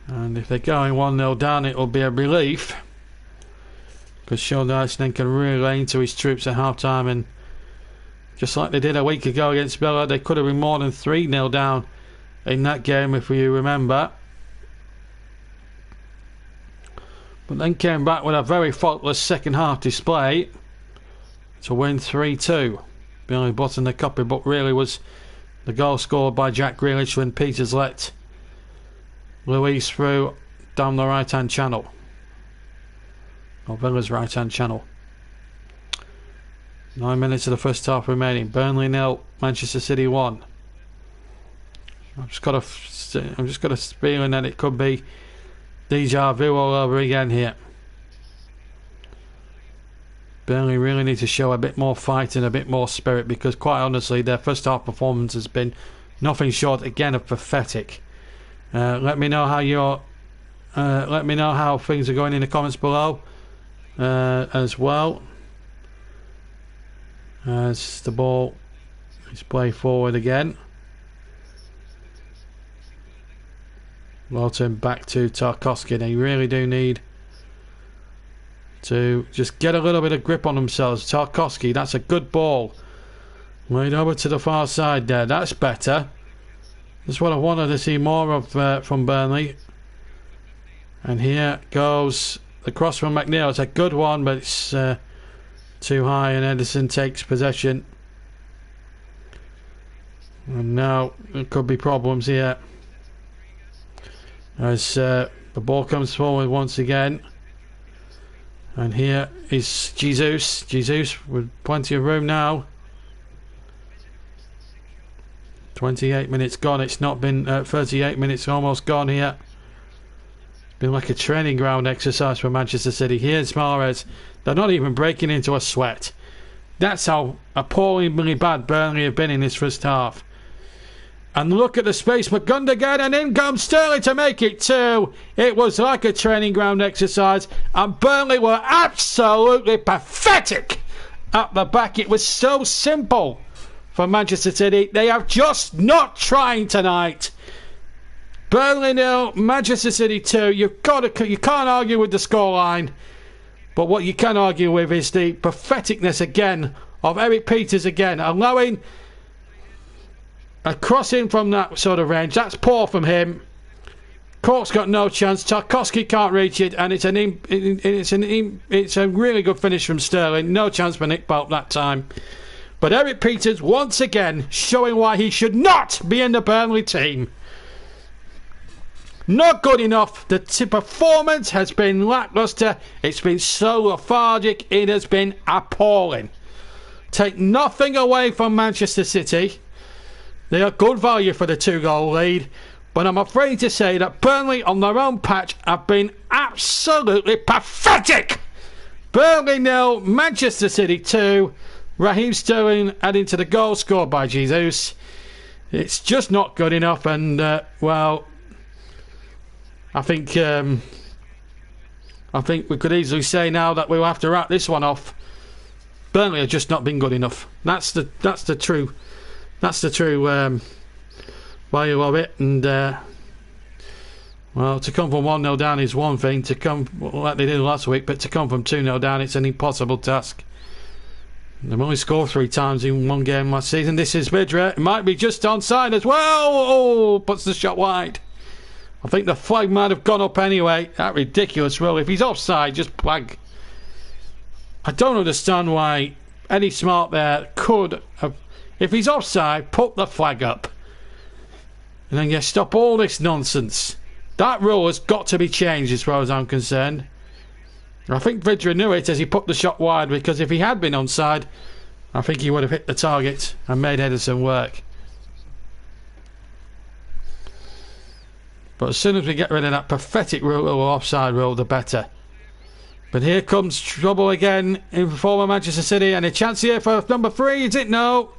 Speaker 1: And if they're going 1-0 down, it will be a relief, because Sean Dyche then can really lay into his troops at half time, and just like they did a week ago against Villa, they could have been more than 3-0 down in that game if you remember, but then came back with a very faultless second half display to win 3-2. Barely buttoned the copy, but really was the goal scored by Jack Grealish when Peters let Luis through down the right hand channel, or Villa's right hand channel. 9 minutes of the first half remaining. Burnley 0, Manchester City 1. I've just got a feeling that it could be deja vu all over again here. Burnley really need to show a bit more fight and a bit more spirit, because quite honestly their first half performance has been nothing short again of pathetic. Let me know how things are going in the comments below as well, as the ball is played forward again. Walton back to Tarkowski. They really do need to just get a little bit of grip on themselves. Tarkowski, that's a good ball. Laid over to the far side there. That's better. That's what I wanted to see more of from Burnley. And here goes the cross from McNeil. It's a good one, but it's too high, and Edison takes possession. And now there could be problems here, as the ball comes forward once again. And here is Jesus with plenty of room now. 28 minutes gone. It's not been 38 minutes almost gone here. It's been like a training ground exercise for Manchester City. Here's Mahrez. They're not even breaking into a sweat. That's how appallingly bad Burnley have been in this first half. And look at the space for Gundogan, and in comes Sterling to make it 2. It was like a training ground exercise, and Burnley were absolutely pathetic at the back. It was so simple for Manchester City. They are just not trying tonight. Burnley 0, Manchester City 2. You can't argue with the scoreline, but what you can argue with is the patheticness again of Eric Peters again, allowing a crossing from that sort of range. That's poor from him. Cork's got no chance. Tarkowski can't reach it, and it's a really good finish from Sterling. No chance for Nick Pope that time. But Eric Peters once again showing why he should not be in the Burnley team. Not good enough. The performance has been lacklustre. It's been so lethargic. It has been appalling. Take nothing away from Manchester City. They are good value for the 2-goal lead, But I'm afraid to say that Burnley on their own patch have been absolutely pathetic. Burnley 0, Manchester City 2. Raheem Sterling adding to the goal scored by Jesus. It's just not good enough, and well, I think we could easily say now that we'll have to wrap this one off. Burnley have just not been good enough. That's the true value of it. And well, to come from 1-0 down is one thing. To come like they did last week, but to come from 2-0 down, it's an impossible task. They've only scored 3 times in one game last season. This is Vidra. It might be just onside as well. Oh, puts the shot wide. I think the flag might have gone up anyway. That ridiculous rule. If he's offside, just flag. I don't understand why Eddie Smart there could have. If he's offside, put the flag up. And then you stop all this nonsense. That rule has got to be changed as far as I'm concerned. I think Vidra knew it as he put the shot wide, because if he had been onside, I think he would have hit the target and made Ederson work. But as soon as we get rid of that pathetic rule or offside rule, the better. But here comes trouble again in former Manchester City, and a chance here for number 3, is it? No.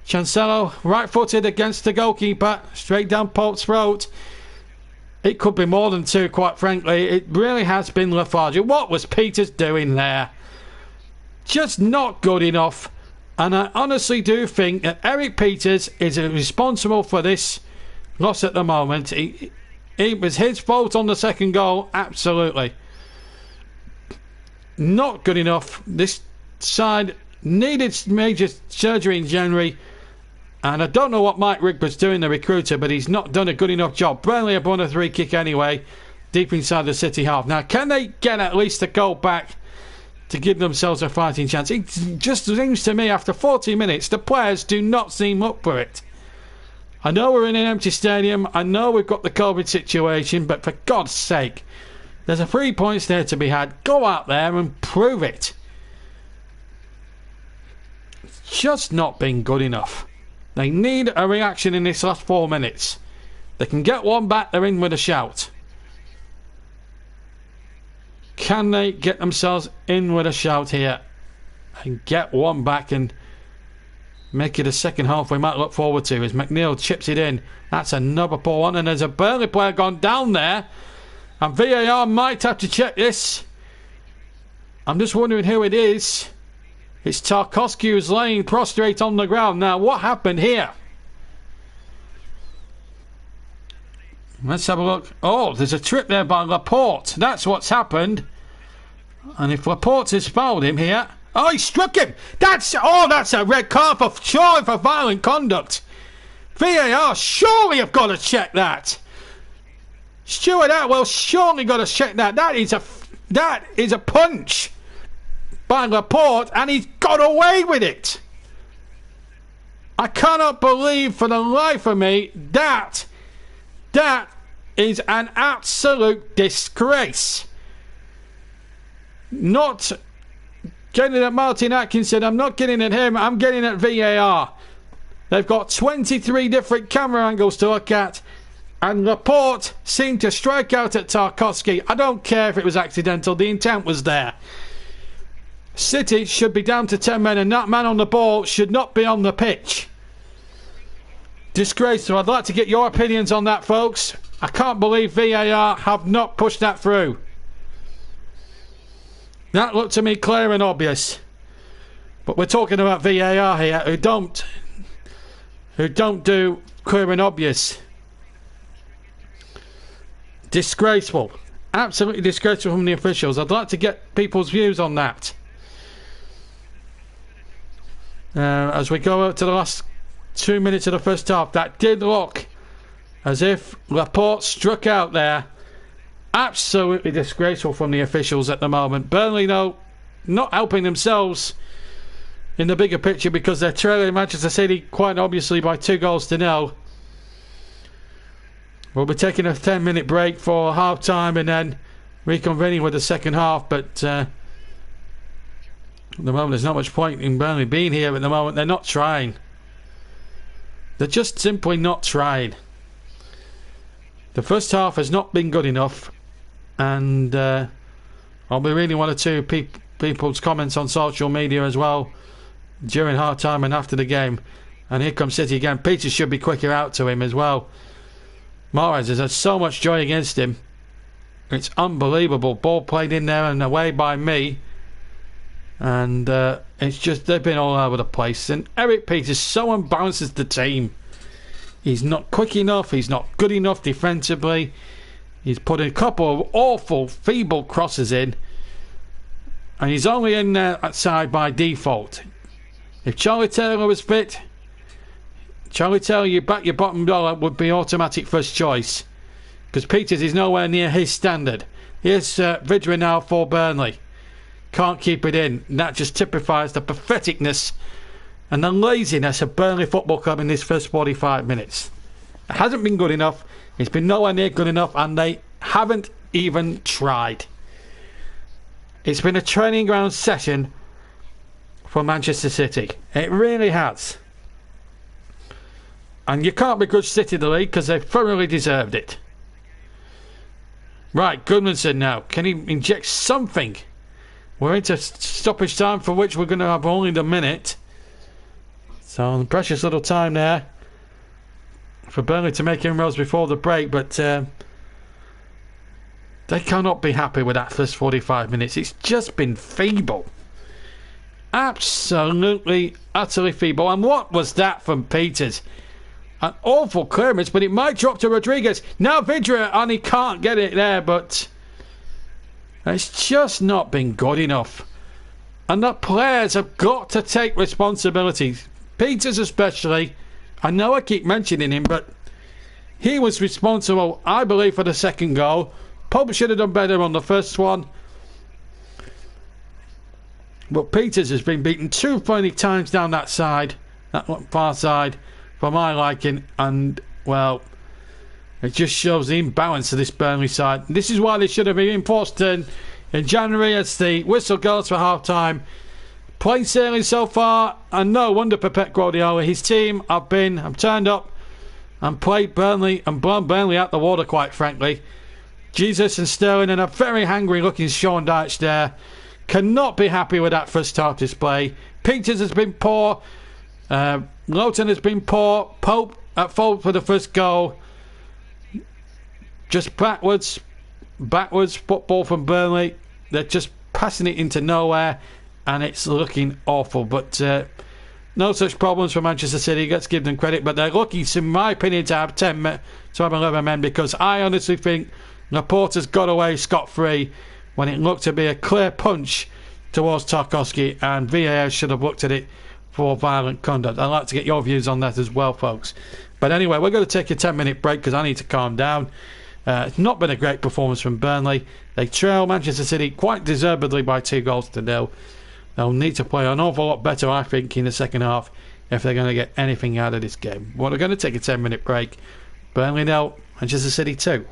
Speaker 1: Cancelo, right-footed against the goalkeeper, straight down Pope's throat. It could be more than 2, quite frankly. It really has been lethargic. What was Peters doing there? Just not good enough. And I honestly do think that Eric Peters is responsible for this loss at the moment. It was his fault on the second goal, absolutely. Not good enough. This side needed major surgery in January, and I don't know what Mike Rigby's doing, the recruiter, but he's not done a good enough job. Burnley have won a 3 kick anyway, deep inside the City half. Now, can they get at least a goal back to give themselves a fighting chance? It just seems to me, after 40 minutes, the players do not seem up for it. I know we're in an empty stadium, I know we've got the COVID situation, but for God's sake, there's a 3 points there to be had. Go out there and prove it. It's just not been good enough. They need a reaction in this last 4 minutes. They can get one back, they're in with a shout. Can they get themselves in with a shout here and get one back and make it a second half we might look forward to as McNeil chips it in? That's another poor one, and there's a Burnley player gone down there, and VAR might have to check this. I'm just wondering who it is. It's Tarkowski who's laying prostrate on the ground. Now, what happened here? Let's have a look. Oh, there's a trip there by Laporte. That's what's happened. And if Laporte has fouled him here... Oh, he struck him! That's a red card for violent conduct. VAR surely have got to check that. Stuart Atwell surely got to check that. That is a punch by Laporte, and he's got away with it. I cannot believe for the life of me that is an absolute disgrace. Not getting at Martin Atkinson, I'm not getting at him, I'm getting at VAR. They've got 23 different camera angles to look at, and Laporte seemed to strike out at Tarkowski. I don't care if it was accidental, the intent was there. City should be down to 10 men, and that man on the ball should not be on the pitch. Disgraceful. I'd like to get your opinions on that, folks. I can't believe VAR have not pushed that through. That looked to me clear and obvious. But we're talking about VAR here who don't do clear and obvious. Disgraceful. Absolutely disgraceful from the officials. I'd like to get people's views on that. As we go up to the last 2 minutes of the first half, that did look as if Laporte struck out there. Absolutely disgraceful from the officials at the moment. Burnley, though, not helping themselves in the bigger picture because they're trailing Manchester City quite obviously by 2-0. We'll be taking a 10-minute break for half-time and then reconvening with the second half, but at the moment there's not much point in Burnley being here at the moment. They're not trying. They're just simply not trying. The first half has not been good enough, and I'll be reading one or two people's comments on social media as well during half time and after the game. And here comes City again. Peters should be quicker out to him as well. Mahrez has had so much joy against him. It's unbelievable. Ball played in there and away by me. And it's just, they've been all over the place. And Eric Peters so unbalances the team. He's not quick enough. He's not good enough defensively. He's put a couple of awful, feeble crosses in. And he's only in there outside by default. If Charlie Taylor was fit, Charlie Taylor, you back your bottom dollar, would be automatic first choice. Because Peters is nowhere near his standard. Here's Vidra now for Burnley. Can't keep it in. And that just typifies the patheticness and the laziness of Burnley Football Club in this first 45 minutes. It hasn't been good enough. It's been nowhere near good enough, and they haven't even tried. It's been a training ground session for Manchester City. It really has. And you can't begrudge City the league because they thoroughly deserved it. Right, Goodmanson now. Can he inject something? We're into stoppage time, for which we're going to have only the minute. So, precious little time there for Burnley to make inroads before the break, but they cannot be happy with that first 45 minutes. It's just been feeble. Absolutely, utterly feeble. And what was that from Peters? An awful clearance, but it might drop to Rodriguez. Now Vidra, and he can't get it there, but it's just not been good enough. And the players have got to take responsibility. Peters especially. I know I keep mentioning him, but he was responsible, I believe, for the second goal. Pope should have done better on the first one. But Peters has been beaten too many times down that side, that far side, for my liking, and well, it just shows the imbalance of this Burnley side. This is why they should have been reinforced in January as the whistle goes for half time. Plain sailing so far, and no wonder for Pep Guardiola. His team have turned up and played Burnley and blown Burnley out the water, quite frankly. Jesus and Sterling and a very hungry looking Sean Dyche there cannot be happy with that first half display. Peters has been poor. Lowton has been poor. Pope at fault for the first goal. Just backwards football from Burnley. They're just passing it into nowhere, and it's looking awful. But no such problems for Manchester City. Let's give them credit. But they're lucky, in my opinion, to have 11 men, because I honestly think Laporta's got away scot-free when it looked to be a clear punch towards Tarkowski, and VAR should have looked at it for violent conduct. I'd like to get your views on that as well, folks. But anyway, we're going to take a 10-minute break because I need to calm down. It's not been a great performance from Burnley. They trail Manchester City quite deservedly by 2-0. They'll need to play an awful lot better, I think, in the second half if they're going to get anything out of this game. We're going to take a 10-minute break. Burnley 0, Manchester City 2.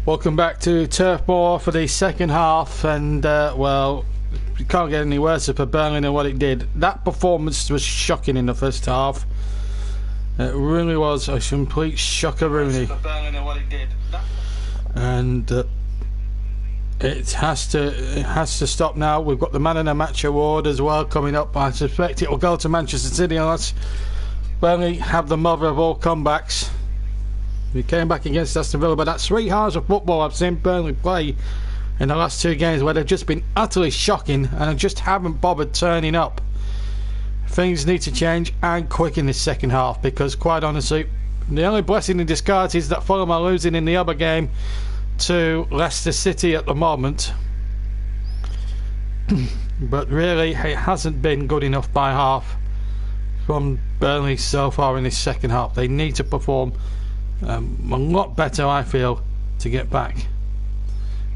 Speaker 1: Welcome back to Turf Moor for the second half, and well, you can't get any worse for Burnley than what it did. That performance was shocking in the first half. It really was a complete shockaroonie, and it has to stop now. We've got the Man of the Match award as well coming up. I suspect it will go to Manchester City unless Burnley have the mother of all comebacks. We came back against Aston Villa, but that's 3 hours of football I've seen Burnley play in the last 2 games where they've just been utterly shocking and just haven't bothered turning up. Things need to change, and quick, in this second half, because quite honestly, the only blessing in disguise is that Fulham are losing in the other game to Leicester City at the moment. But really, it hasn't been good enough by half from Burnley so far in this second half. They need to perform a lot better, I feel, to get back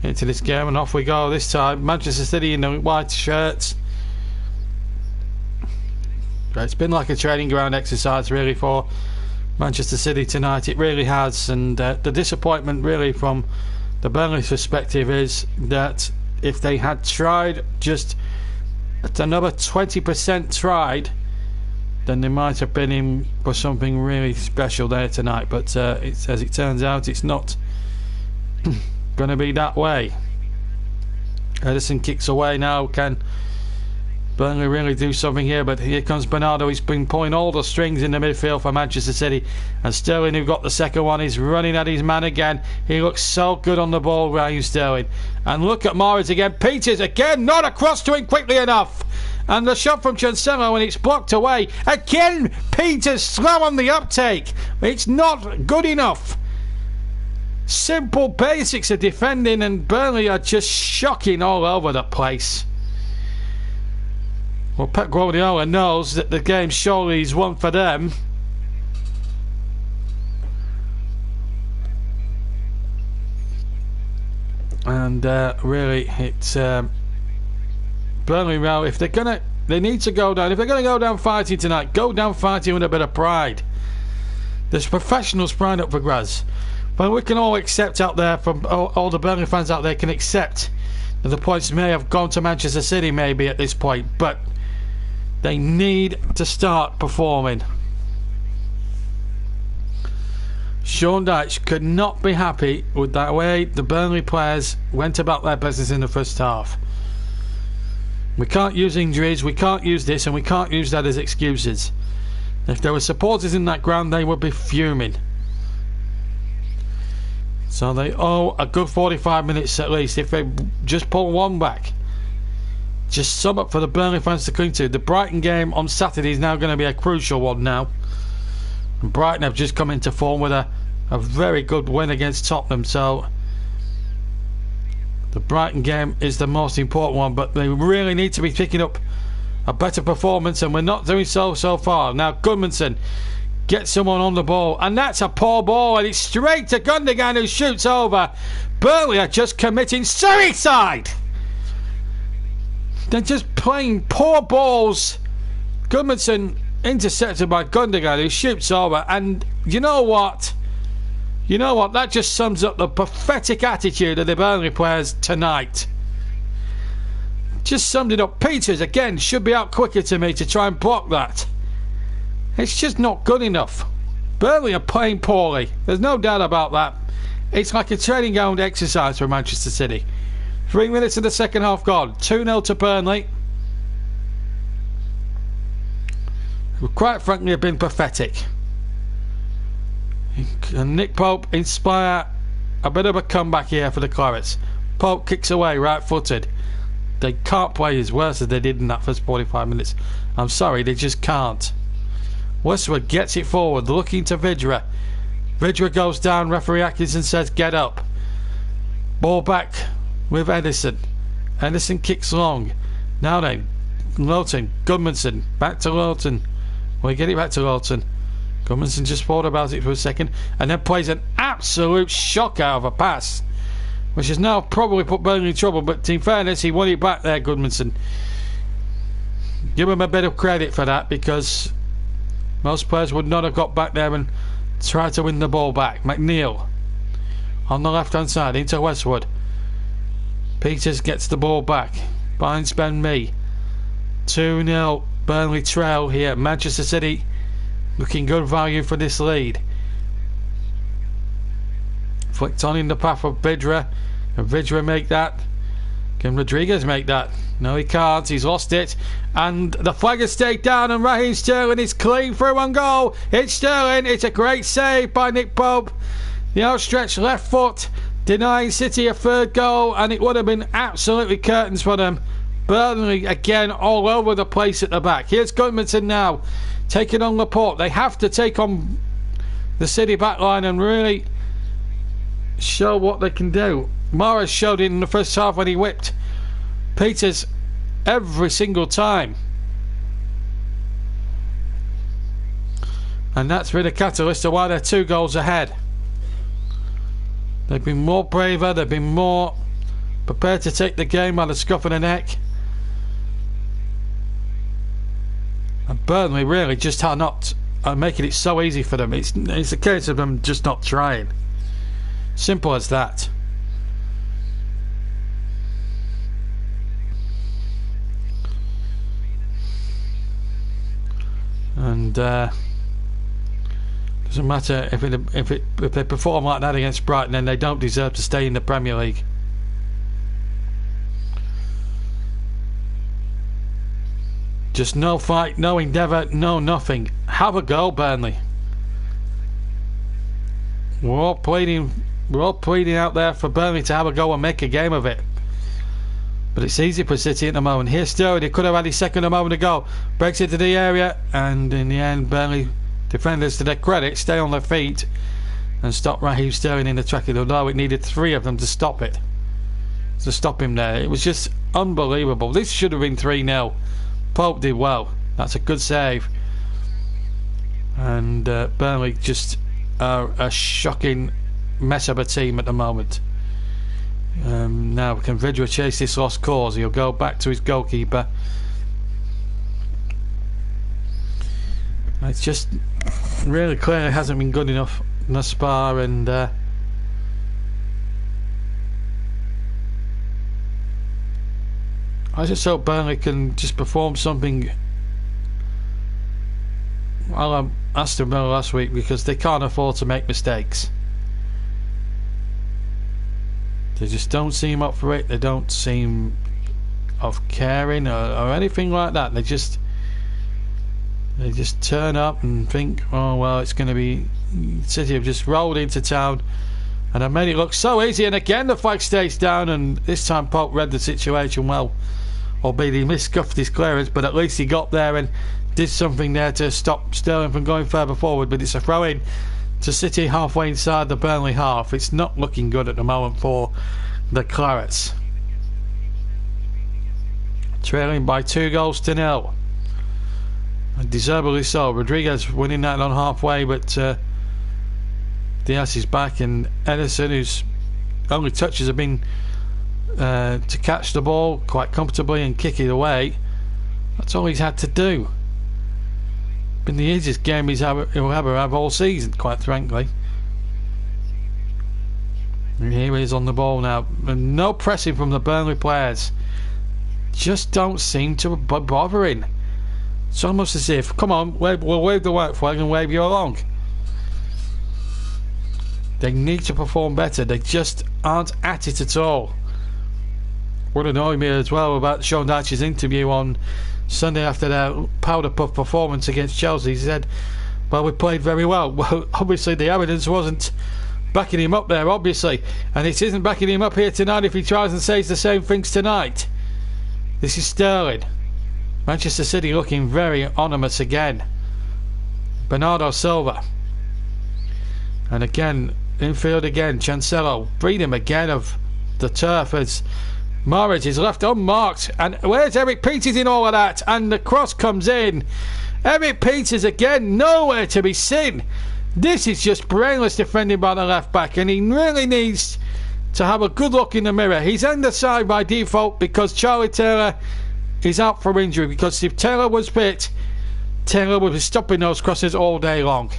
Speaker 1: into this game. And off we go this time. Manchester City in the white shirts. It's been like a training ground exercise really for Manchester City tonight. It really has. And the disappointment really from the Burnley perspective is that if they had tried just another 20% tried, then they might have been in for something really special there tonight. But as it turns out, it's not going to be that way. Edison kicks away now. Can Burnley really do something here? But here comes Bernardo. He's been pulling all the strings in the midfield for Manchester City. And Sterling, who got the second one, is running at his man again. He looks so good on the ball, Raheem Sterling. And look at Morris again. Peters again, not across to him quickly enough. And the shot from Cancelo, and it's blocked away. Again, Peters slow on the uptake. It's not good enough. Simple basics of defending, and Burnley are just shocking all over the place. Well, Pep Guardiola knows that the game surely is one for them. And really, it's Burnley now, if they're gonna, they need to go down. If they're gonna go down fighting tonight, go down fighting with a bit of pride. There's professionals pride up for grabs. But we can all accept out there, from all the Burnley fans out there can accept that the points may have gone to Manchester City maybe at this point, but they need to start performing. Sean Dyche could not be happy with that way the Burnley players went about their business in the first half. We can't use injuries, we can't use this, and we can't use that as excuses. If there were supporters in that ground, they would be fuming. So they owe a good 45 minutes at least. If they just pull one back, just sum up for the Burnley fans to cling to. The Brighton game on Saturday is now going to be a crucial one now. And Brighton have just come into form with a very good win against Tottenham. So the Brighton game is the most important one, but they really need to be picking up a better performance, and we're not doing so far. Now Goodmanson gets someone on the ball, and that's a poor ball, and it's straight to Gundogan, who shoots over. Burnley are just committing suicide. They're just playing poor balls. Goodmanson intercepted by Gundogan, who shoots over, and you know what? You know what? That just sums up the pathetic attitude of the Burnley players tonight. Just summed it up. Peters, again, should be out quicker to me to try and block that. It's just not good enough. Burnley are playing poorly. There's no doubt about that. It's like a training ground exercise for Manchester City. 3 minutes of the second half gone. 2-0 to Burnley. Who quite frankly have been pathetic. And Nick Pope inspire a bit of a comeback here for the Clarets. Pope kicks away right-footed. They can't play as worse as they did in that first 45 minutes. I'm sorry, they just can't. Westwood gets it forward, looking to Vidra. Vidra goes down, referee Atkinson says get up. Ball back with Edison. Edison kicks long. Now then, Lowton, Goodmanson, back to Lowton. We get it back to Lowton. Goodmanson just thought about it for a second and then plays an absolute shock out of a pass, which has now probably put Burnley in trouble, but in fairness, he won it back there, Goodmanson. Give him a bit of credit for that, because most players would not have got back there and tried to win the ball back. McNeil on the left hand side into Westwood. Peters gets the ball back, finds Ben Mee. 2-0 Burnley trail here. Manchester City looking good value for this lead. Flicked on in the path of Vidra. Can Vidra make that? Can Rodriguez make that? No, he can't. He's lost it. And the flag has stayed down, and Raheem Sterling is clean through one goal. It's Sterling. It's a great save by Nick Pope. The outstretched left foot denying City a third goal, and it would have been absolutely curtains for them. Burnley again all over the place at the back. Here's Gudmundsson now taking on Laporte. They have to take on the City backline and really show what they can do. Morris showed it in the first half when he whipped Peters every single time, and that's been a catalyst to why they're 2 goals ahead. They've been more braver, they've been more prepared to take the game by the scruff of the neck, and Burnley really just are not making it so easy for them. It's a case of them just not trying. Simple as that. And doesn't matter if they perform like that against Brighton, then they don't deserve to stay in the Premier League. Just no fight, no endeavour, no nothing. Have a go, Burnley. We're all pleading out there for Burnley to have a go and make a game of it. But it's easy for City at the moment. Here's Sterling. He could have had his second a moment ago. Breaks into the area, and in the end, Burnley defenders, to their credit, stay on their feet and stop Raheem Sterling in the tracking. Although it needed 3 of them to stop it, to stop him there. It was just unbelievable. This should have been 3-0. Pope did well. That's a good save. And Burnley just are a shocking mess of a team at the moment. Now can Vidra chase this lost cause? He'll go back to his goalkeeper. It's just really clear it hasn't been good enough thus far, and I just hope Burnley can just perform something well, Aston Villa last week, because they can't afford to make mistakes. They just don't seem up for it. They don't seem of caring or anything like that. They just turn up and think, oh well, it's going to be City have just rolled into town and have made it look so easy. And again the flag stays down, and this time Pope read the situation well, albeit he misscuffed his clearance, but at least he got there and did something there to stop Sterling from going further forward. But it's a throw in to City halfway inside the Burnley half. It's not looking good at the moment for the Clarets. Trailing by 2-0. And deservedly so. Rodriguez winning that on halfway, but Diaz is back, and Ederson, whose only touches have been to catch the ball quite comfortably and kick it away. That's all he's had to do. Been the easiest game he'll ever have all season, quite frankly. And here he is on the ball now, and no pressing from the Burnley players. Just don't seem to be bothering. It's almost as if, come on, we'll wave the white flag and wave you along. They need to perform better. They just aren't at it at all. What annoyed me as well about Sean Dyche's interview on Sunday after their powder puff performance against Chelsea, he said, well, we played very well. Well, obviously the evidence wasn't backing him up there, obviously, and it isn't backing him up here tonight if he tries and says the same things tonight. This is Sterling. Manchester City looking very ominous again. Bernardo Silva, and again infield again. Cancelo freed him again of the turf as Morris is left unmarked, and where's Eric Peters in all of that? And the cross comes in. Eric Peters again nowhere to be seen. This is just brainless defending by the left back, and he really needs to have a good look in the mirror. He's underside by default because Charlie Taylor is out for injury, because if Taylor was fit, Taylor would be stopping those crosses all day long.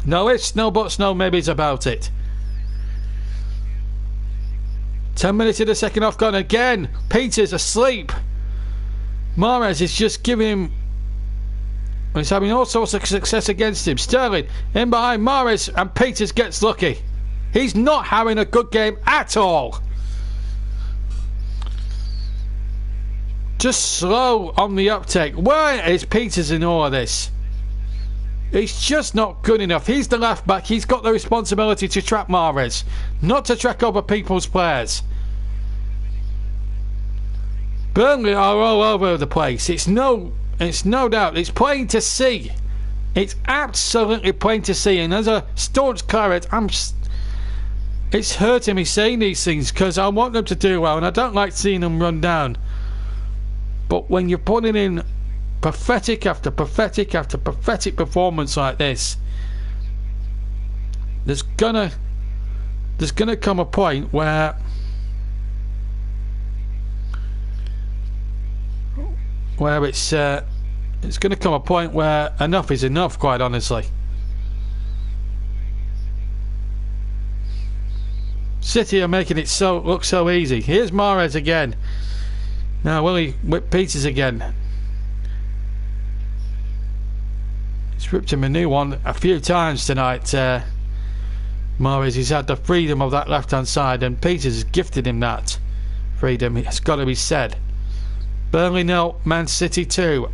Speaker 2: No ifs, no buts, no maybes about it. 10 minutes in the second half gone again. Peters asleep. Mahrez is just giving him... He's having all sorts of success against him. Sterling in behind Mahrez, and Peters gets lucky. He's not having a good game at all. Just slow on the uptake. Where is Peters in all of this? He's just not good enough. He's the left back. He's got the responsibility to track Mahrez, not to track other people's players. Burnley are all over the place. It's no doubt. It's plain to see. It's absolutely plain to see. And as a staunch claret, it's hurting me saying these things because I want them to do well, and I don't like seeing them run down. But when you're putting in pathetic after pathetic after pathetic performance like this, there's gonna come a point where it's gonna come a point where enough is enough, quite honestly. City are making it look so easy. Here's Mahrez again. Now will he whip Peters again? He's ripped him a new one a few times tonight. Mahrez, he's had the freedom of that left hand side, and Peters has gifted him that freedom. It's got to be said. Burnley 0, Man City 2.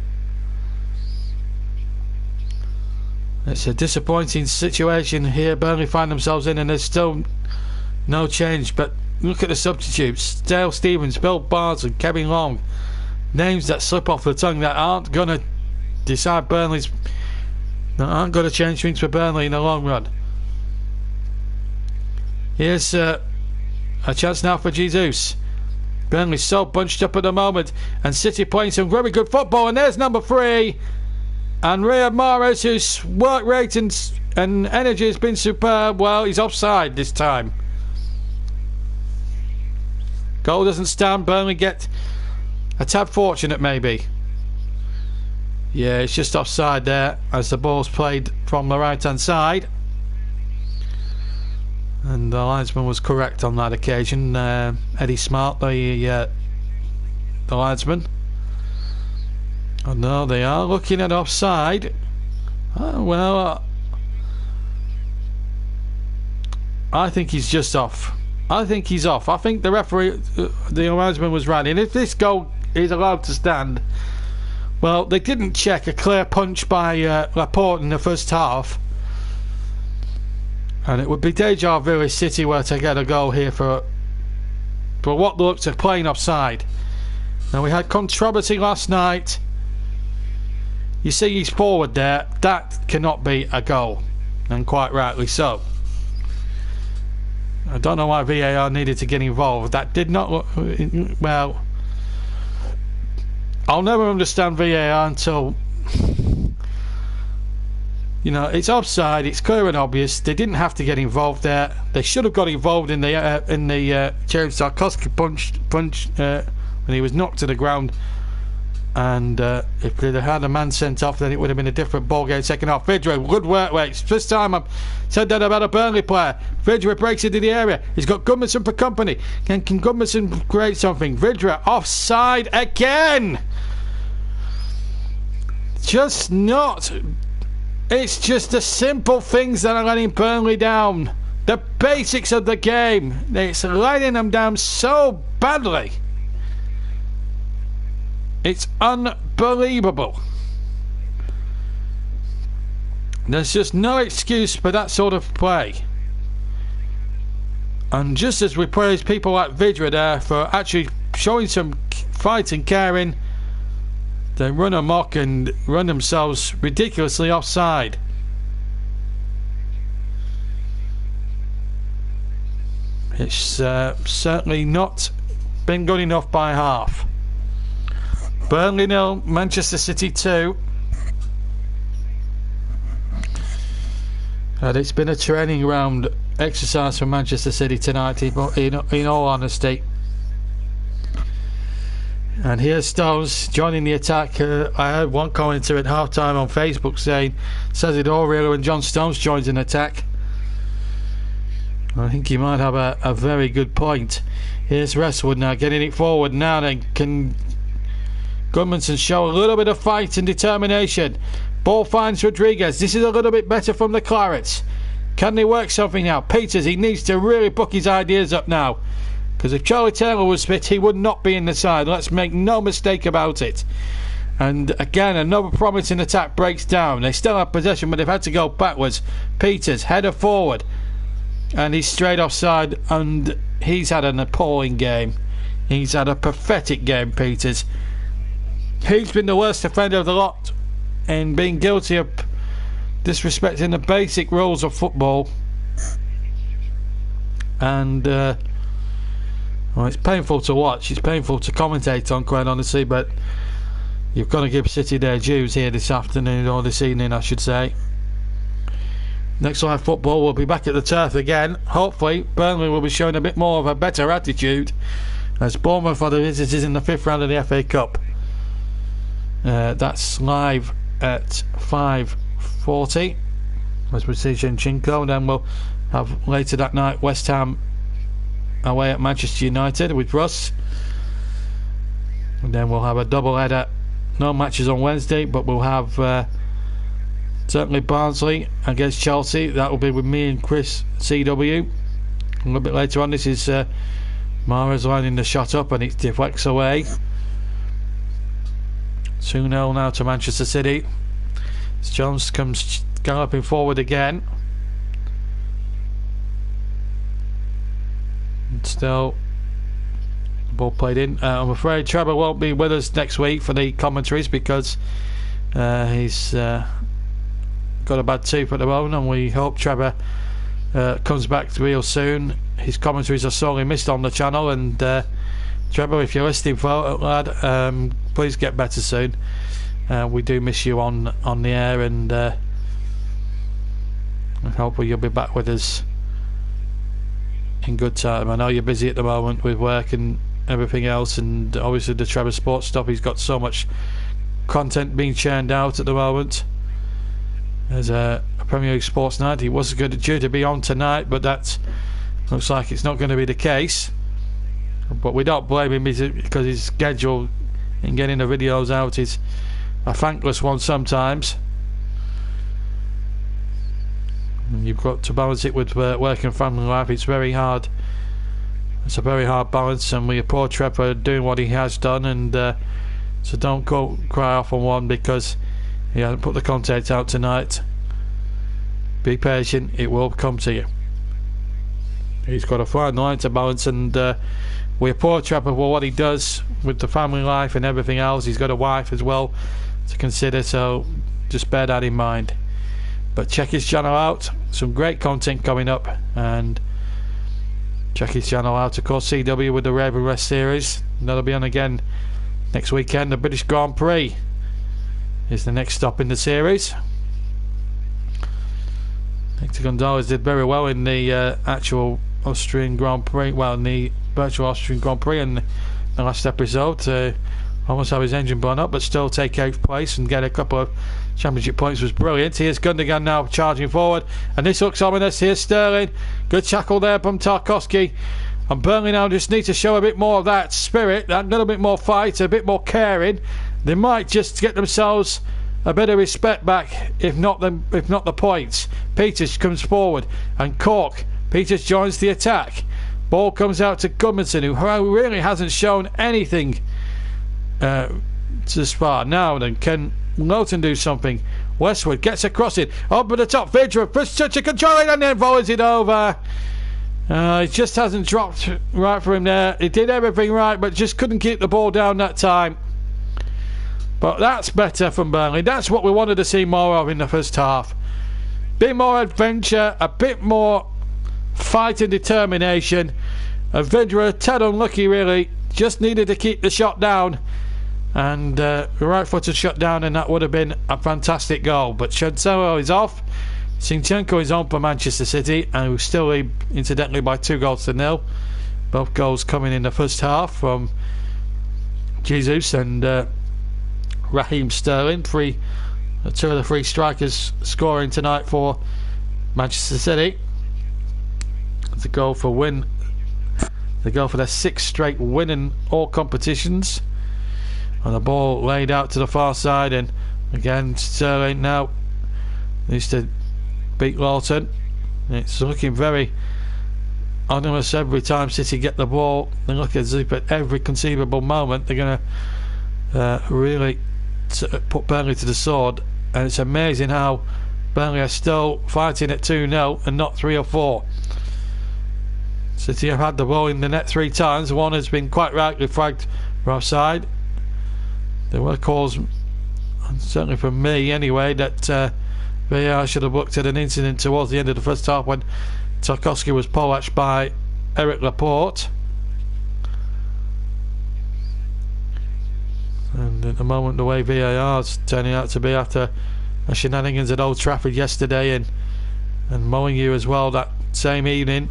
Speaker 2: It's a disappointing situation here Burnley find themselves in, and there's still no change. But look at the substitutes: Dale Stevens, Bill Barnes and Kevin Long. Names that slip off the tongue that aren't going to decide that aren't going to change things for Burnley in the long run. Here's a chance now for Jesus. Burnley's so bunched up at the moment, and City playing some very good football, and there's number 3, and Riyad Mahrez, whose work rate and energy has been superb. Well, he's offside this time. Goal doesn't stand. Burnley get a tad fortunate maybe. Yeah, it's just offside there as the ball's played from the right hand side, and the linesman was correct on that occasion. Eddie Smart, the linesman. Oh no, they are looking at offside. I think he's just off. I think he's off. I think the referee, the linesman, was right. And if this goal is allowed to stand, well, they didn't check a clear punch by Laporte in the first half, and it would be deja vu if City were to get a goal here for what looks like playing offside. Now, we had controversy last night. You see he's forward there. That cannot be a goal, and quite rightly so. I don't know why VAR needed to get involved. That did not look... Well, I'll never understand VAR until... You know, it's offside. It's clear and obvious. They didn't have to get involved there. They should have got involved in the James Tarkowski punch when he was knocked to the ground. And if they'd have had a man sent off, then it would have been a different ball game second half. Vidra, good work rate. First time I've said that about a Burnley player. Vidra breaks into the area. He's got Goodmanson for company. Can Goodmanson create something? Vidra offside again. Just not. It's just the simple things that are letting Burnley down. The basics of the game. It's letting them down so badly. It's unbelievable. There's just no excuse for that sort of play. And just as we praise people like Vidra there for actually showing some fight and caring, they run amok and run themselves ridiculously offside. It's certainly not been good enough by half. Burnley 0, Manchester City 2. And it's been a training round exercise for Manchester City tonight, in all honesty. And here's Stones joining the attack. I heard one commentator at half-time on Facebook says it all really when John Stones joins an attack. I think he might have a very good point. Here's Westwood now getting it forward now. Then can Gudmundsson show a little bit of fight and determination? Ball finds Rodriguez. This is a little bit better from the Clarets. Can they work something now? Peters, he needs to really book his ideas up now. Because if Charlie Taylor was fit, he would not be in the side. Let's make no mistake about it. And again, another promising attack breaks down. They still have possession, but they've had to go backwards. Peters, header forward. And he's straight offside, and he's had an appalling game. He's had a pathetic game, Peters. He's been the worst offender of the lot in being guilty of disrespecting the basic rules of football. And well, it's painful to watch. It's painful to commentate on, quite honestly, but you've got to give City their dues here this afternoon, or this evening I should say. Next Live Football will be back at the turf again. Hopefully Burnley will be showing a bit more of a better attitude as Bournemouth are the visitors in the 5th round of the FA Cup. That's live at 5:40 as we see Zinchenko, and then we'll have later that night West Ham away at Manchester United with Russ, and then we'll have a double header. No matches on Wednesday, but we'll have certainly Barnsley against Chelsea. That will be with me and Chris CW. A little bit later on, this is Mahrez lining the shot up and it deflects away. 2-0 now to Manchester City. Jones comes galloping forward again. And still, ball played in. I'm afraid Trevor won't be with us next week for the commentaries because he's got a bad tooth at the moment, and we hope Trevor comes back real soon. His commentaries are sorely missed on the channel, and Trevor, if you're listening, lad, please get better soon. We do miss you on the air, and hopefully you'll be back with us in good time. I know you're busy at the moment with work and everything else, and obviously the Trevor Sports stuff. He's got so much content being churned out at the moment. There's a Premier League Sports Night. He was due to be on tonight, but that looks like it's not going to be the case. But we don't blame him because his schedule in getting the videos out is a thankless one sometimes. And you've got to balance it with work and family life. It's very hard. It's a very hard balance, and we applaud Trevor doing what he has done. And so don't go cry off on one because he hasn't put the content out tonight. Be patient, it will come to you. He's got a fine line to balance, and we applaud Trevor for what he does with the family life and everything else. He's got a wife as well to consider, so just bear that in mind. But check his channel out, some great content coming up, and check his channel out, of course, CW with the Raven Rest series. That'll be on again next weekend. The British Grand Prix is the next stop in the series. Hector Gonzalez did very well in the actual Austrian Grand Prix, well, in the virtual Austrian Grand Prix in the last episode. Almost have his engine blown up, but still take 8th place and get a couple of championship points was brilliant. Here's Gundogan now charging forward, and this looks ominous. Here's Sterling. Good tackle there from Tarkowski. And Burnley now just need to show a bit more of that spirit, that little bit more fight, a bit more caring. They might just get themselves a bit of respect back, if not the points. Peters comes forward, and Cork. Peters joins the attack. Ball comes out to Gudmundsson, who really hasn't shown anything this far. Now then, can Lowton do something? Westwood gets across it, up at the top. Vidra puts touch of control and then volleys it over. It just hasn't dropped right for him there. He did everything right, but just couldn't keep the ball down that time. But that's better from Burnley. That's what we wanted to see more of in the first half. Bit more adventure, a bit more fight and determination. Vidra, a tad unlucky really, just needed to keep the shot down, and right-footed shot down, and that would have been a fantastic goal. But Chancelo is off. Zinchenko is on for Manchester City, and we still lead incidentally by 2-0. Both goals coming in the first half from Jesus and Raheem Sterling, two of the three strikers scoring tonight for Manchester City. The goal for their sixth straight win in all competitions. And the ball laid out to the far side, and again Sterling now needs to beat Lawton. It's looking very onerous every time City get the ball. They look as if at every conceivable moment they're going to really put Burnley to the sword, and it's amazing how Burnley are still fighting at 2-0 and not 3 or 4. City have had the ball in the net 3 times. One has been quite rightly flagged for offside. There were calls, certainly from me anyway, that VAR should have looked at an incident towards the end of the first half when Tarkowski was poached by Eric Laporte. And at the moment, the way VAR is turning out to be after the shenanigans at Old Trafford yesterday and Molineux as well that same evening,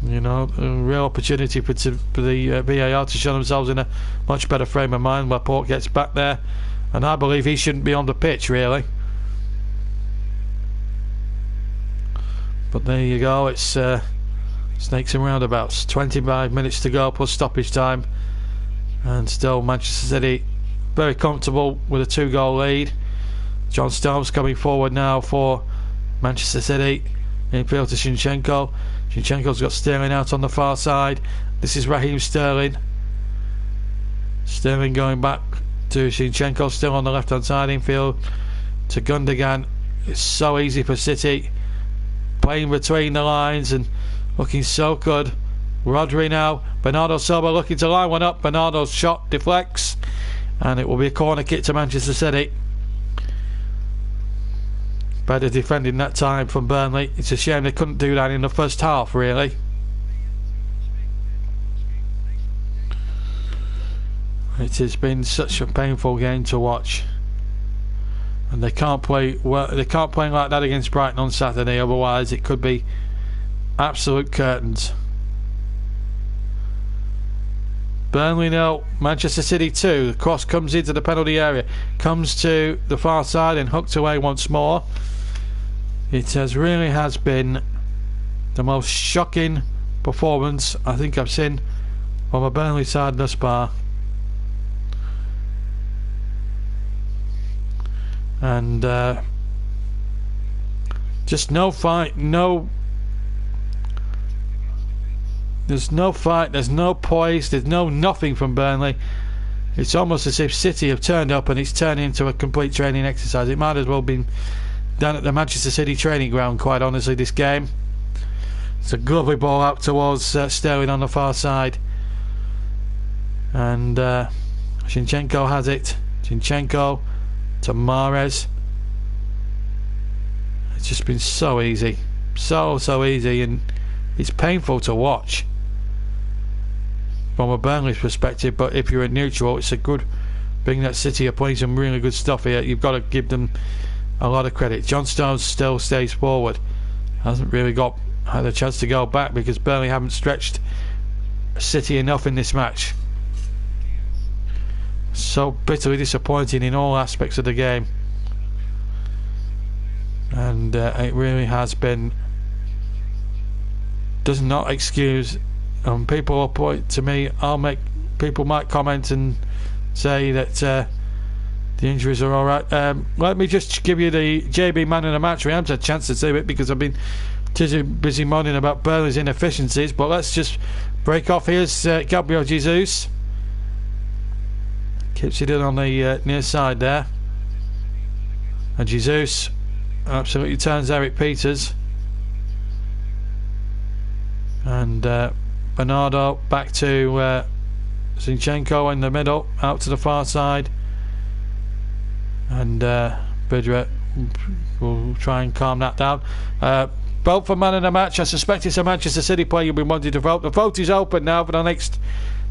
Speaker 2: you know, a real opportunity for the VAR to show themselves in a much better frame of mind. Laporte gets back there, and I believe he shouldn't be on the pitch really. But there you go, it's snakes and roundabouts. 25 minutes to go plus stoppage time, and still Manchester City very comfortable with a 2-goal lead. John Stones coming forward now for Manchester City. Infield to Zinchenko. Zinchenko's got Sterling out on the far side. This is Raheem Sterling. Sterling going back to Zinchenko, still on the left hand side. Infield to Gundogan. It's so easy for City, playing between the lines and looking so good. Rodri now. Bernardo Silva looking to line one up. Bernardo's shot deflects, and it will be a corner kick to Manchester City. Better defending that time from Burnley. It's a shame they couldn't do that in the first half really. It has been such a painful game to watch, and they can't play well. They can't play like that against Brighton on Saturday, otherwise it could be absolute curtains. Burnley 0, Manchester City 2. The cross comes into the penalty area, comes to the far side and hooked away once more. It really has been the most shocking performance I think I've seen from a Burnley side thus far. And just no fight, there's no fight, there's no poise, there's no nothing from Burnley. It's almost as if City have turned up and it's turned into a complete training exercise. It might as well have been done at the Manchester City training ground, quite honestly, this game. It's a lovely ball out towards Sterling on the far side, and Zinchenko has it. Zinchenko to Mahrez. It's just been so easy, so easy, and it's painful to watch from a Burnley perspective. But if you're a neutral, it's a good thing that City are playing some really good stuff here. You've got to give them a lot of credit. John Stones still stays forward, hasn't really had a chance to go back because Burnley haven't stretched City enough in this match. So bitterly disappointing in all aspects of the game, and it really has been. Does not excuse. People will point to me. People might comment and say that the injuries are all right. Let me just give you the JB man of the match. We haven't had a chance to do it because I've been too busy moaning about Burnley's inefficiencies. But let's just break off. Here's Gabriel Jesus. Keeps it in on the near side there, and Jesus absolutely turns Eric Peters. And Bernardo back to Zinchenko in the middle, out to the far side, and Bidra will try and calm that down. Vote for man of the match. I suspect it's a Manchester City player you'll be wanting to vote. The vote is open now for the next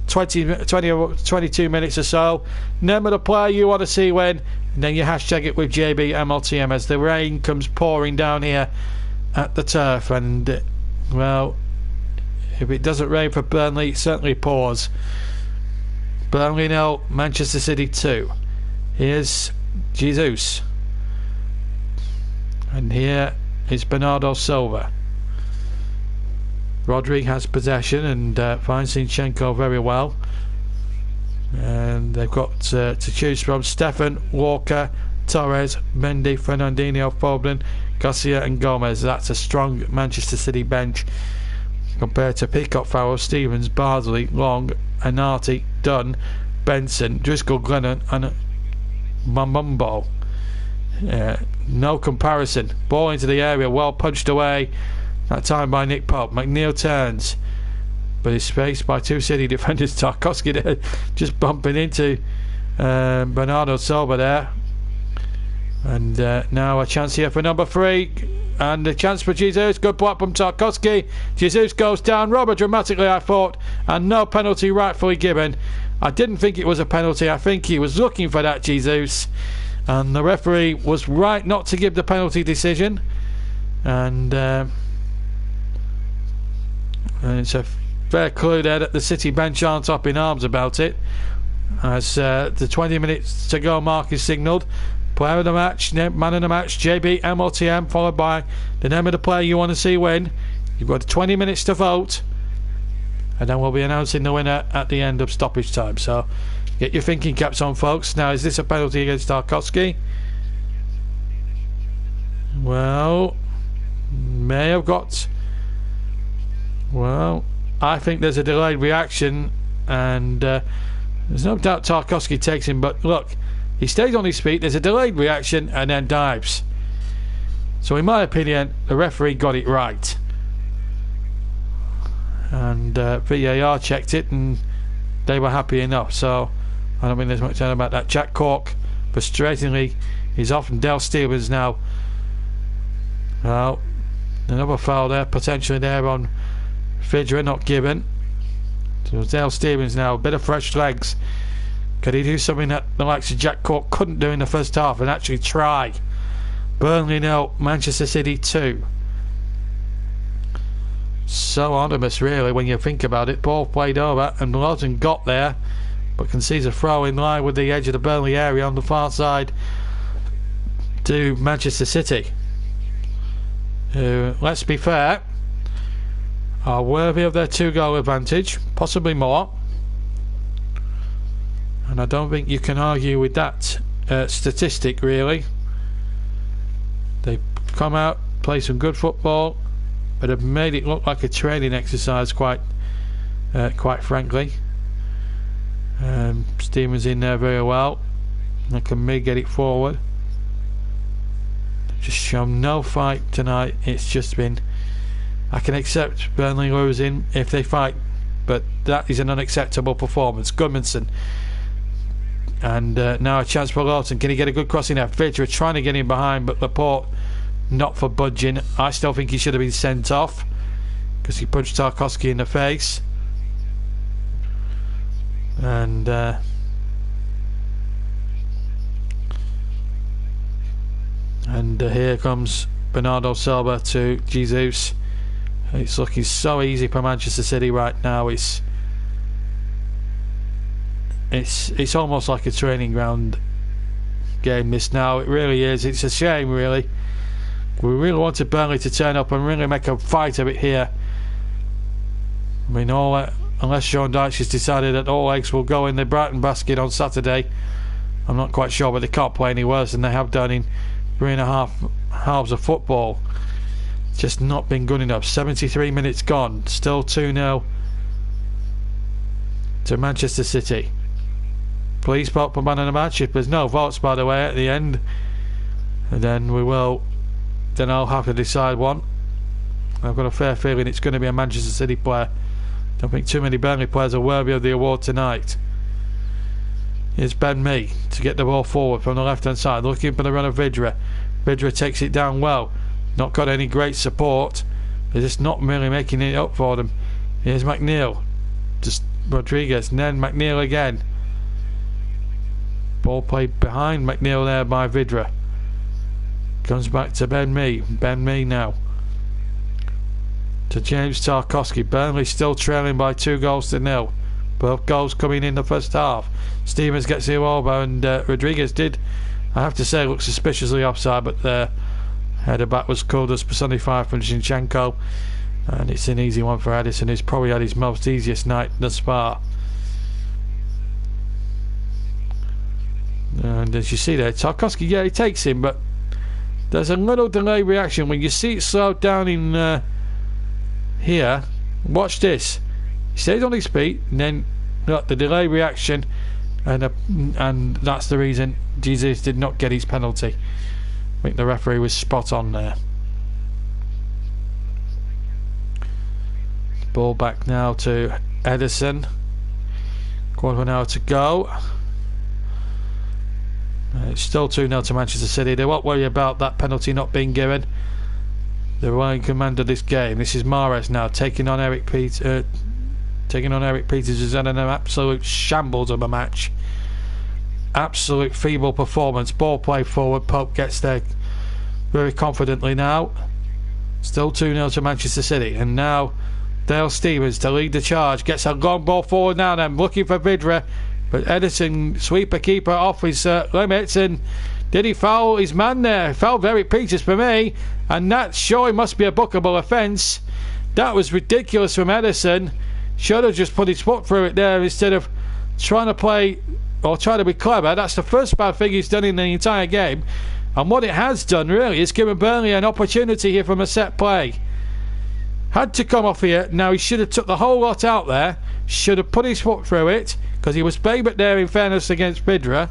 Speaker 2: 20 or 22 minutes or so. Name of the player you want to see win, and then you hashtag it with JBMLTM as the rain comes pouring down here at the turf. And well, If it doesn't rain for Burnley, it certainly pours. Burnley 0, Manchester City 2. Here's Jesus. And here is Bernardo Silva. Rodri has possession and finds Zinchenko very well. And they've got to choose from Stefan, Walker, Torres, Mendy, Fernandinho, Foden, Garcia and Gomez. That's a strong Manchester City bench compared to Peacock, Farrell, Stevens, Bardsley, Long, Anati, Dunn, Benson, Driscoll, Glennon and Mamumbo. No comparison. Ball into the area, well punched away that time by Nick Pope. McNeil turns, but is faced by two City defenders. Tarkowski there just bumping into Bernardo Silva there. And now a chance here for number 3. And a chance for Jesus. Good block from Tarkowski. Jesus goes down rather dramatically, I thought. And no penalty rightfully given. I didn't think it was a penalty. I think he was looking for that, Jesus. And the referee was right not to give the penalty decision. And it's a fair clue there that the City bench aren't up in arms about it. As the 20 minutes to go mark is signalled. Player of the match, man of the match, JB MOTM, followed by the name of the player you want to see win. You've got 20 minutes to vote, and then we'll be announcing the winner at the end of stoppage time. So get your thinking caps on, folks. Now, is this a penalty against Tarkowski? Well, may have got... Well, I think there's a delayed reaction, and there's no doubt Tarkowski takes him, but look, he stays on his feet, there's a delayed reaction, and then dives. So in my opinion, the referee got it right. And VAR checked it, and they were happy enough. So I don't think there's much doubt about that. Jack Cork, frustratingly, is off, and Dale Stevens now. Well, another foul there, potentially there on Fidra, not given. So Dale Stevens now, a bit of fresh legs. Could he do something that the likes of Jack Cork couldn't do in the first half and actually try? Burnley 0, Manchester City 2. So ominous, really, when you think about it. Ball played over, and Lawton got there, but concedes a throw in line with the edge of the Burnley area on the far side to Manchester City, who, let's be fair, are worthy of their 2-goal advantage, possibly more. And I don't think you can argue with that statistic, really. They come out, play some good football, but have made it look like a training exercise, quite frankly. Stevens in there very well. And can me get it forward. Just shown no fight tonight. It's just been... I can accept Burnley losing if they fight, but that is an unacceptable performance. Gudmundsson. And now a chance for Lawton. Can he get a good crossing there? Fidra trying to get him behind, but Laporte not for budging. I still think he should have been sent off because he punched Tarkowski in the face. And here comes Bernardo Silva to Jesus. It's looking so easy for Manchester City right now. It's almost like a training ground game this now. It really is. It's a shame, really. We really wanted Burnley to turn up and really make a fight of it here. I mean, unless Sean Dyche has decided that all eggs will go in the Brighton basket on Saturday, I'm not quite sure, but they can't play any worse than they have done in 3.5 halves of football. Just not been good enough. 73 minutes gone, still 2-0 to Manchester City. Please vote for man of the match. If there's no votes, by the way, at the end, and then I'll have to decide one. I've got a fair feeling it's going to be a Manchester City player. Don't think too many Burnley players are worthy of the award tonight. Here's Ben Mee to get the ball forward from the left hand side, looking for the run of Vidra. Vidra takes it down well. Not got any great support. They're just not really making it up for them. Here's McNeil. Just Rodriguez, and then McNeil again. Ball played behind McNeil there by Vidra. Comes back to Ben Mee. Ben Mee now. to James Tarkowski. Burnley still trailing by 2-0. Both goals coming in the first half. Stevens gets the elbow, and Rodriguez did, I have to say, look suspiciously offside, but the header back was called as personified from Zinchenko, and it's an easy one for Edison, who's probably had his most easiest night thus far. And as you see there, Tarkowski, yeah, he takes him, but there's a little delay reaction when you see it slowed down in here. Watch this. He stays on his feet, and then look, the delay reaction, and that's the reason Jesus did not get his penalty. I think the referee was spot on there. Ball back now to Edison. Quarter of an hour to go. It's still 2-0 to Manchester City. They won't worry about that penalty not being given. They're well in command of this game. This is Mahrez now taking on Eric Peters. Who's had an absolute shambles of a match. Absolute feeble performance. Ball play forward. Pope gets there very confidently now. Still 2-0 to Manchester City. And now Dale Stevens to lead the charge. Gets a long ball forward now then. Looking for Vidra. But Edison, sweeper keeper off his limits, and did he foul his man there? Fouled Eric Peters for me, and that surely must be a bookable offence. That was ridiculous from Edison. Should have just put his foot through it there instead of trying to play or trying to be clever. That's the first bad thing he's done in the entire game, and what it has done really is given Burnley an opportunity here from a set play. Had to come off here. Now he should have took the whole lot out there. Should have put his foot through it, because he was favoured there in fairness against Vidra,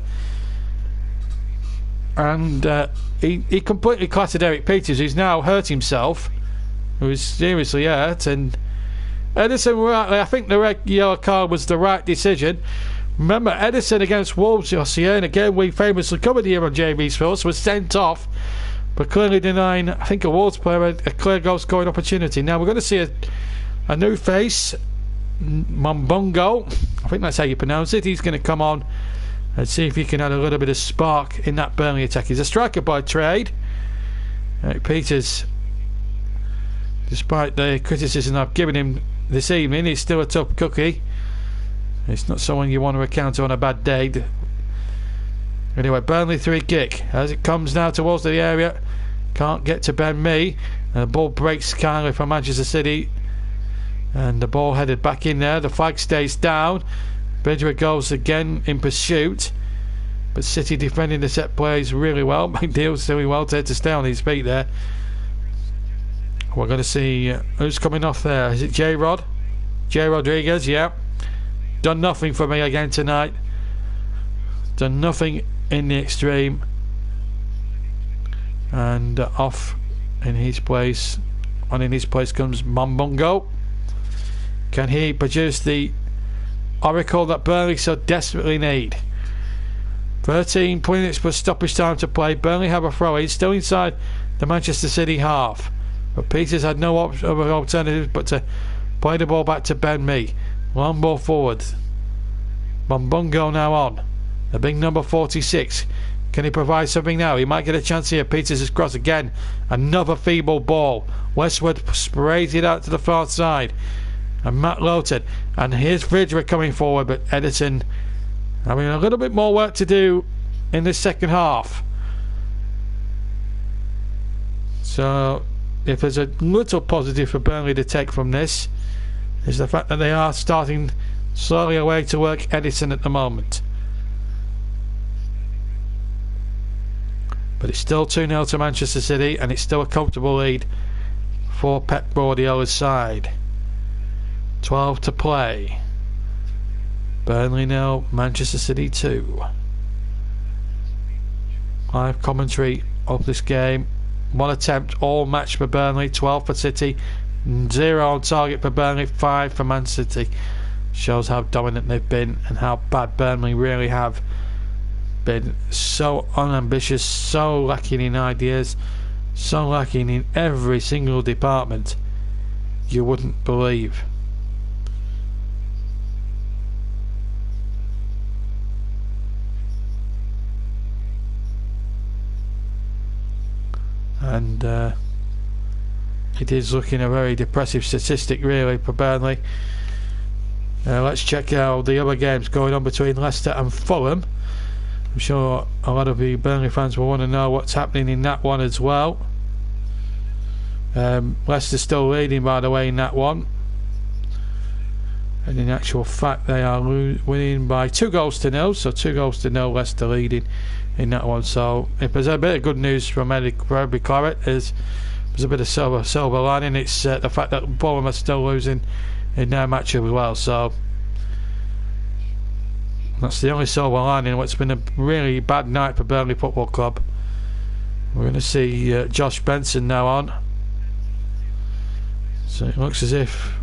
Speaker 2: and he completely clattered Eric Peters, who's now hurt himself, who is seriously hurt. And Edison, I think the red yellow card was the right decision. Remember, Edison against Wolves last year, and again we famously covered here on JB Sports, was sent off but clearly denying, I think, a Wolves player a clear goal scoring opportunity. Now we're going to see a new face, Mombongo, I think that's how you pronounce it. He's going to come on and see if he can add a little bit of spark in that Burnley attack. He's a striker by trade. Eric Peters, despite the criticism I've given him this evening, he's still a tough cookie. It's not someone you want to encounter on a bad day. Anyway, Burnley free kick as it comes now towards the area. Can't get to Ben Mee. And the ball breaks kindly from Manchester City. And the ball headed back in there. The flag stays down. Vidra goes again in pursuit. But City defending the set plays really well. McNeil's doing well to stay on his feet there. We're going to see who's coming off there. Is it J-Rod? J. Rodriguez, yeah. Done nothing for me again tonight. Done nothing in the extreme. And off in his place. And in his place comes Mombongo. Can he produce the oracle that Burnley so desperately need? 13 minutes plus stoppage time to play. Burnley have a throw in, still inside the Manchester City half. But Peters had no other alternative but to play the ball back to Ben Mee. Long ball forward. Mombongo now on. The big number 46. Can he provide something now? He might get a chance here. Peters is cross again. Another feeble ball. Westwood sprays it out to the far side. And Matt Lowton. And here's Vidra coming forward, but Edison having a little bit more work to do in this second half. So if there's a little positive for Burnley to take from this, is the fact that they are starting slowly away to work Edison at the moment. But it's still 2-0 to Manchester City, and it's still a comfortable lead for Pep Guardiola's side. 12 to play. Burnley 0, Manchester City 2. Live commentary of this game. 1 attempt, all match for Burnley, 12 for City, 0 on target for Burnley, 5 for Man City. Shows how dominant they've been and how bad Burnley really have been. So unambitious, so lacking in ideas, so lacking in every single department you wouldn't believe. And It is looking a very depressive statistic really for Burnley. Let's check out the other games going on between Leicester and Fulham. I'm sure a lot of the Burnley fans will want to know what's happening in that one as well. Leicester still leading, by the way, in that one, and in actual fact they are winning by 2-0, so 2-0 Leicester leading in that one. So if there's a bit of good news from Eddie Claret, there's a bit of silver lining. It's the fact that Fulham are still losing in their match as well, so that's the only silver lining. What's been a really bad night for Burnley Football Club. We're going to see Josh Benson now on, so it looks as if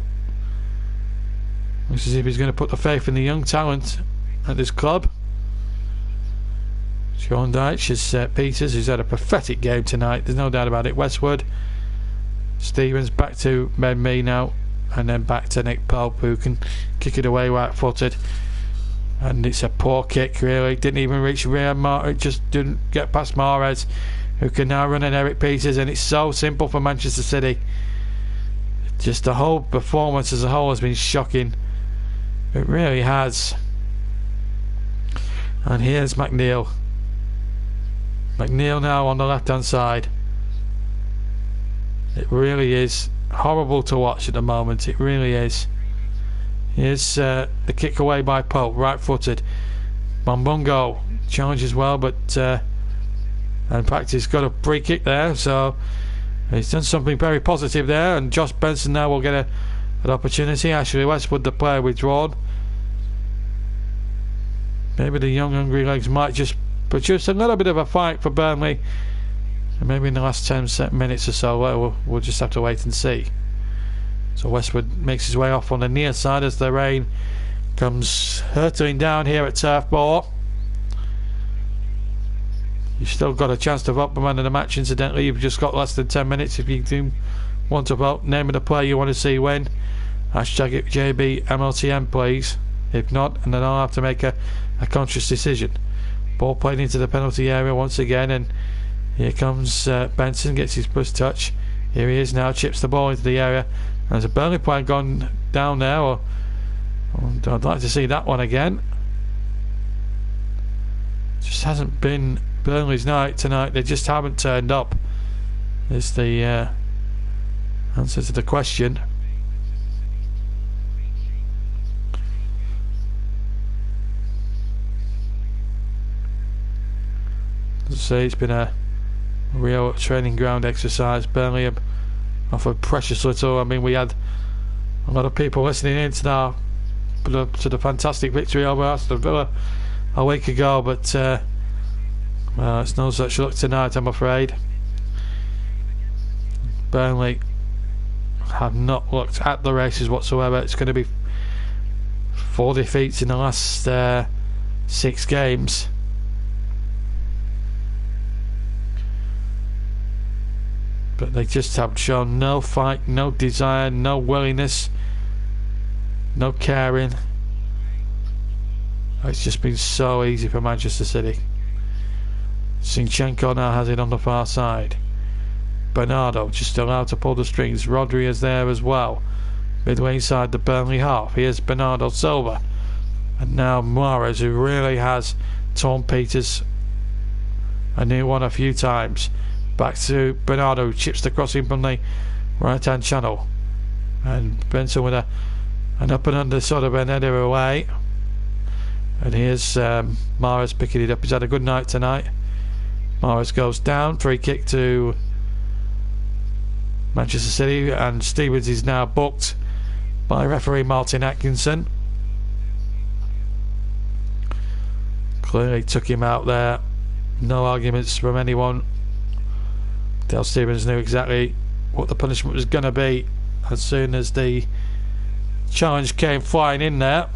Speaker 2: he's going to put the faith in the young talent at this club. Sean Dyche is Peters, who's had a pathetic game tonight, there's no doubt about it. Westwood, Stevens, back to Ben Mee now, and then back to Nick Pope, who can kick it away right-footed. And it's a poor kick really, didn't even reach it just didn't get past Mahrez, who can now run at Eric Peters, and it's so simple for Manchester City. Just the whole performance as a whole has been shocking. It really has. And here's McNeil now on the left hand side. It really is horrible to watch at the moment, it really is. Here's the kick away by Pope, right footed. Mambungo challenges well, but in fact he's got a free kick there, so he's done something very positive there. And Josh Benson now will get an opportunity. Ashley Westwood, the player, withdrawn. Maybe the young hungry legs might just produce a little bit of a fight for Burnley, and maybe in the last 10 minutes or so we'll just have to wait and see. So Westwood makes his way off on the near side as the rain comes hurtling down here at Turf Moor. You've still got a chance to vote for man of the match, incidentally. You've just got less than 10 minutes if you do want to vote. Name of the player you want to see win. Hashtag it JBMLTM please. If not, and then I'll have to make a conscious decision. Ball played into the penalty area once again, and here comes Benson, gets his first touch. Here he is now, chips the ball into the area. There's a Burnley player gone down there, I'd like to see that one again. Just hasn't been Burnley's night tonight, they just haven't turned up, is the answer to the question. As I say, it's been a real training ground exercise. Burnley have offered precious little. I mean, we had a lot of people listening in to the fantastic victory over Aston Villa a week ago, but well, it's no such luck tonight, I'm afraid. Burnley have not looked at the races whatsoever. It's going to be 4 defeats in the last 6 games. But they just have shown no fight, no desire, no willingness, no caring. It's just been so easy for Manchester City. Zinchenko now has it on the far side. Bernardo just allowed to pull the strings. Rodri is there as well. Midway inside the Burnley half. Here's Bernardo Silva. And now Mahrez, who really has torn Peters a new one a few times. Back to Bernardo, chips the crossing from the right hand channel, and Benson with an up and under sort of an header away. And here's Mahrez picking it up. He's had a good night tonight. Mahrez goes down, free kick to Manchester City, and Stevens is now booked by referee Martin Atkinson. Clearly took him out there, no arguments from anyone. Dale Stevens knew exactly what the punishment was going to be as soon as the challenge came flying in there.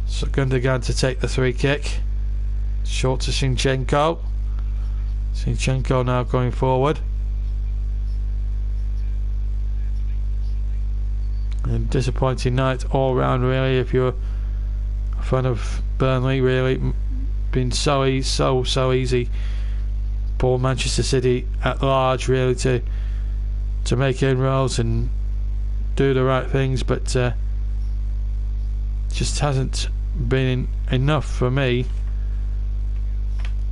Speaker 2: So Gundogan to take the free kick. Short to Zinchenko. Zinchenko now going forward. A disappointing night all round really, if you're a fan of Burnley. Really been so easy for Manchester City at large really to to make inroads and do the right things, but just hasn't been enough for me,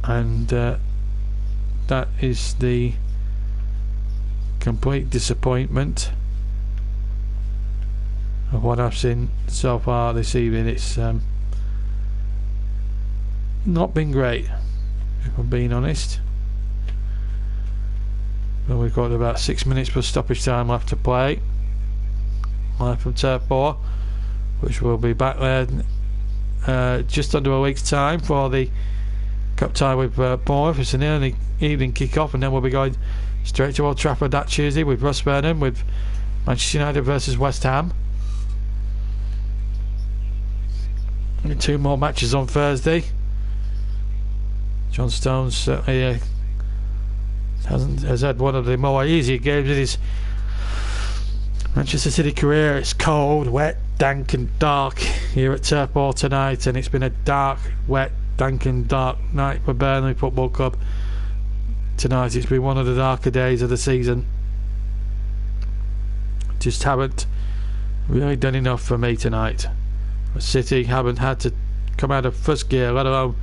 Speaker 2: and that is the complete disappointment of what I've seen so far this evening. It's not been great, if I'm being honest. Well, we've got about 6 minutes plus stoppage time left to play. Live from Turf 4, which will be back there just under a week's time for the cup tie with Bournemouth. It's an early evening kick-off, and then we'll be going straight to Old Trafford that Tuesday with Ross Burnham with Manchester United versus West Ham. And 2 more matches on Thursday. John Stones certainly has had one of the more easier games in his Manchester City career. It's cold, wet, dank and dark here at Turf Moor tonight, and it's been a dark, wet, dank and dark night for Burnley Football Club tonight. It's been one of the darker days of the season. Just haven't really done enough for me tonight. City haven't had to come out of first gear, let alone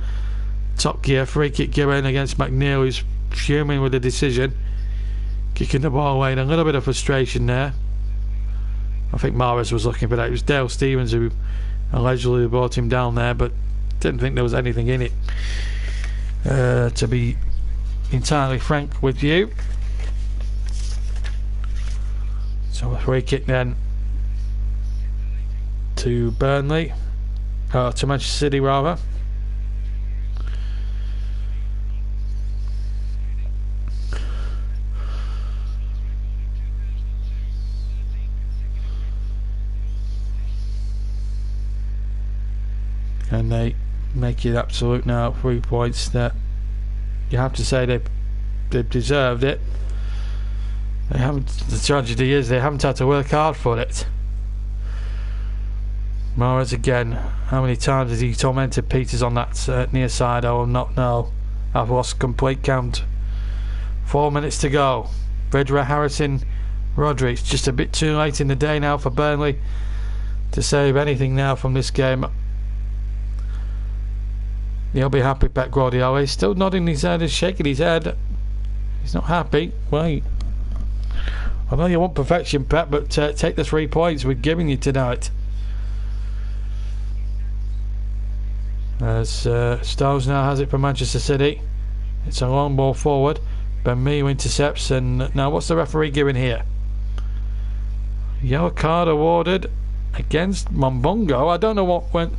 Speaker 2: top gear. Free kick given against McNeil, who's fuming with the decision, kicking the ball away, and a little bit of frustration there. I think Mahrez was looking for that. It was Dale Stevens who allegedly brought him down there, but didn't think there was anything in it, to be entirely frank with you. So a free kick then to Burnley, to Manchester City rather. And they make it absolute now 3 points that you have to say they've deserved it. They haven't. The tragedy is they haven't had to work hard for it. Mahrez again. How many times has he tormented Peters on that near side? I will not know. I've lost complete count. 4 minutes to go. Vidra, Harrison, Rodri. It's just a bit too late in the day now for Burnley to save anything now from this game. He'll be happy, Pep Guardiola. He's still nodding his head and shaking his head. He's not happy. Wait. I know you want perfection, Pep, but take the 3 points we're giving you tonight. As Stones now has it for Manchester City. It's a long ball forward. Ben Mee intercepts, and now what's the referee giving here? Yellow card awarded against Mombongo. I don't know what went.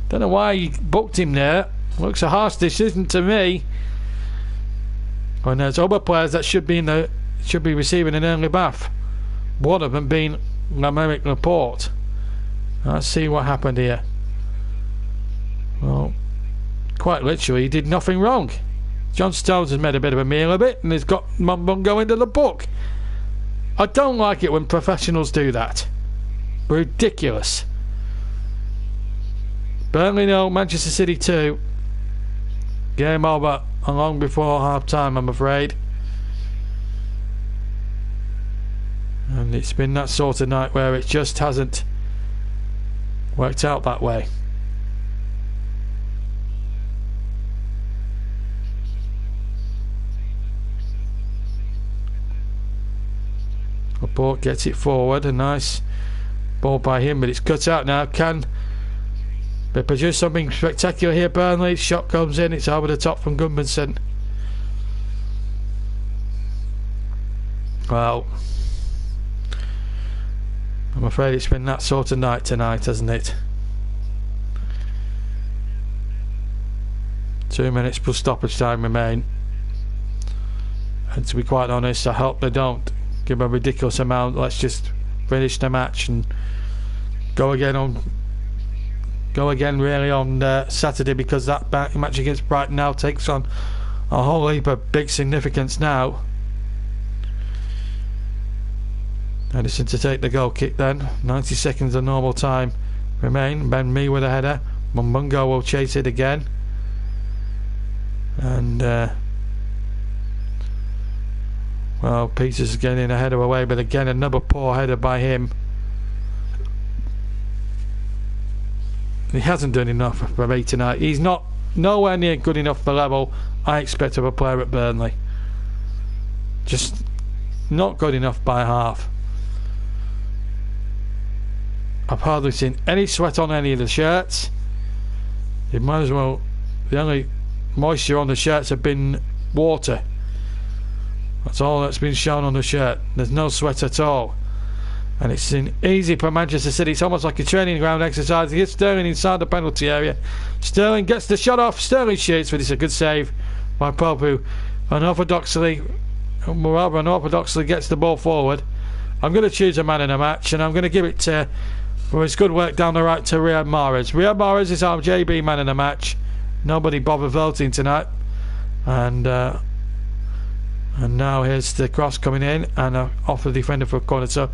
Speaker 2: Don't know why he booked him there. Looks a harsh decision to me. When there's other players that should be receiving an early bath. One of them being Lameric Laporte. Let's see what happened here. Well, quite literally, he did nothing wrong. John Stones has made a bit of a meal of it, and he's got Mombongo into the book. I don't like it when professionals do that. Ridiculous. Burnley 0, Manchester City 2. Game over long before half time, I'm afraid. And it's been that sort of night where it just hasn't worked out that way. Laporte gets it forward, a nice ball by him, but it's cut out now. Can they produce something spectacular here, Burnley? Shot comes in, it's over the top from Gudmundsson. Well, I'm afraid it's been that sort of night tonight, hasn't it? 2 minutes plus stoppage time remain. And to be quite honest, I hope they don't give a ridiculous amount. Let's just finish the match and go again really on Saturday, because that match against Brighton now takes on a whole heap of big significance now. Edison to take the goal kick then. 90 seconds of normal time remain. Ben Mee with a header. Mombongo will chase it again. And Well, Peters getting a header away, but again another poor header by him. He hasn't done enough for me tonight. He's nowhere near good enough for the level I expect of a player at Burnley. Just not good enough by half. I've hardly seen any sweat on any of the shirts. It might as well. The only moisture on the shirts have been water. That's all that's been shown on the shirt. There's no sweat at all. And it's easy for Manchester City. It's almost like a training ground exercise. He gets Sterling inside the penalty area. Sterling gets the shot off. Sterling shoots, but it's a good save by Pope, who unorthodoxly gets the ball forward. I'm going to choose a man in a match, and I'm going to give it for his good work down the right to Riyad Mahrez. Riyad Mahrez is our JB man in the match. Nobody bothered voting tonight. And now here's the cross coming in, and off the defender for a corner. So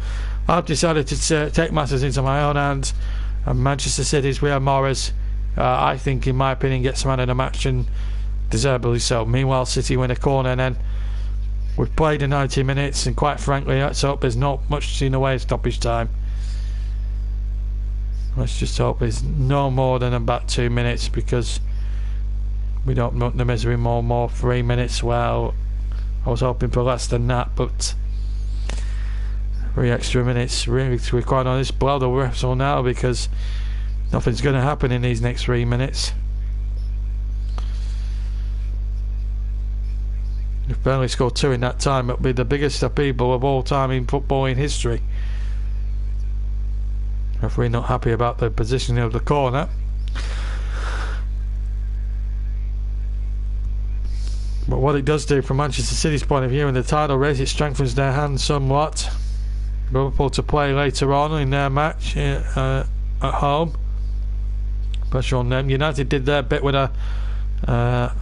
Speaker 2: I've decided to take matters into my own hands, and Manchester City's Riyad Mahrez, I think, in my opinion, gets man in the match, and deservedly so. Meanwhile, City win a corner, and then we've played the 90 minutes, and quite frankly, let's hope there's not much in the way of stoppage time. Let's just hope there's no more than about 2 minutes, because we don't want the misery more 3 minutes. Well, I was hoping for less than that, but 3 extra minutes, really, to be quite honest. Blow the whistle now, because nothing's going to happen in these next 3 minutes. If Burnley scored 2 in that time, it'll be the biggest upheaval of all time in footballing history. If we're not happy about the positioning of the corner. But what it does do from Manchester City's point of view in the title race, it strengthens their hands somewhat. Liverpool to play later on in their match at home. Pressure on them. United did their bit with a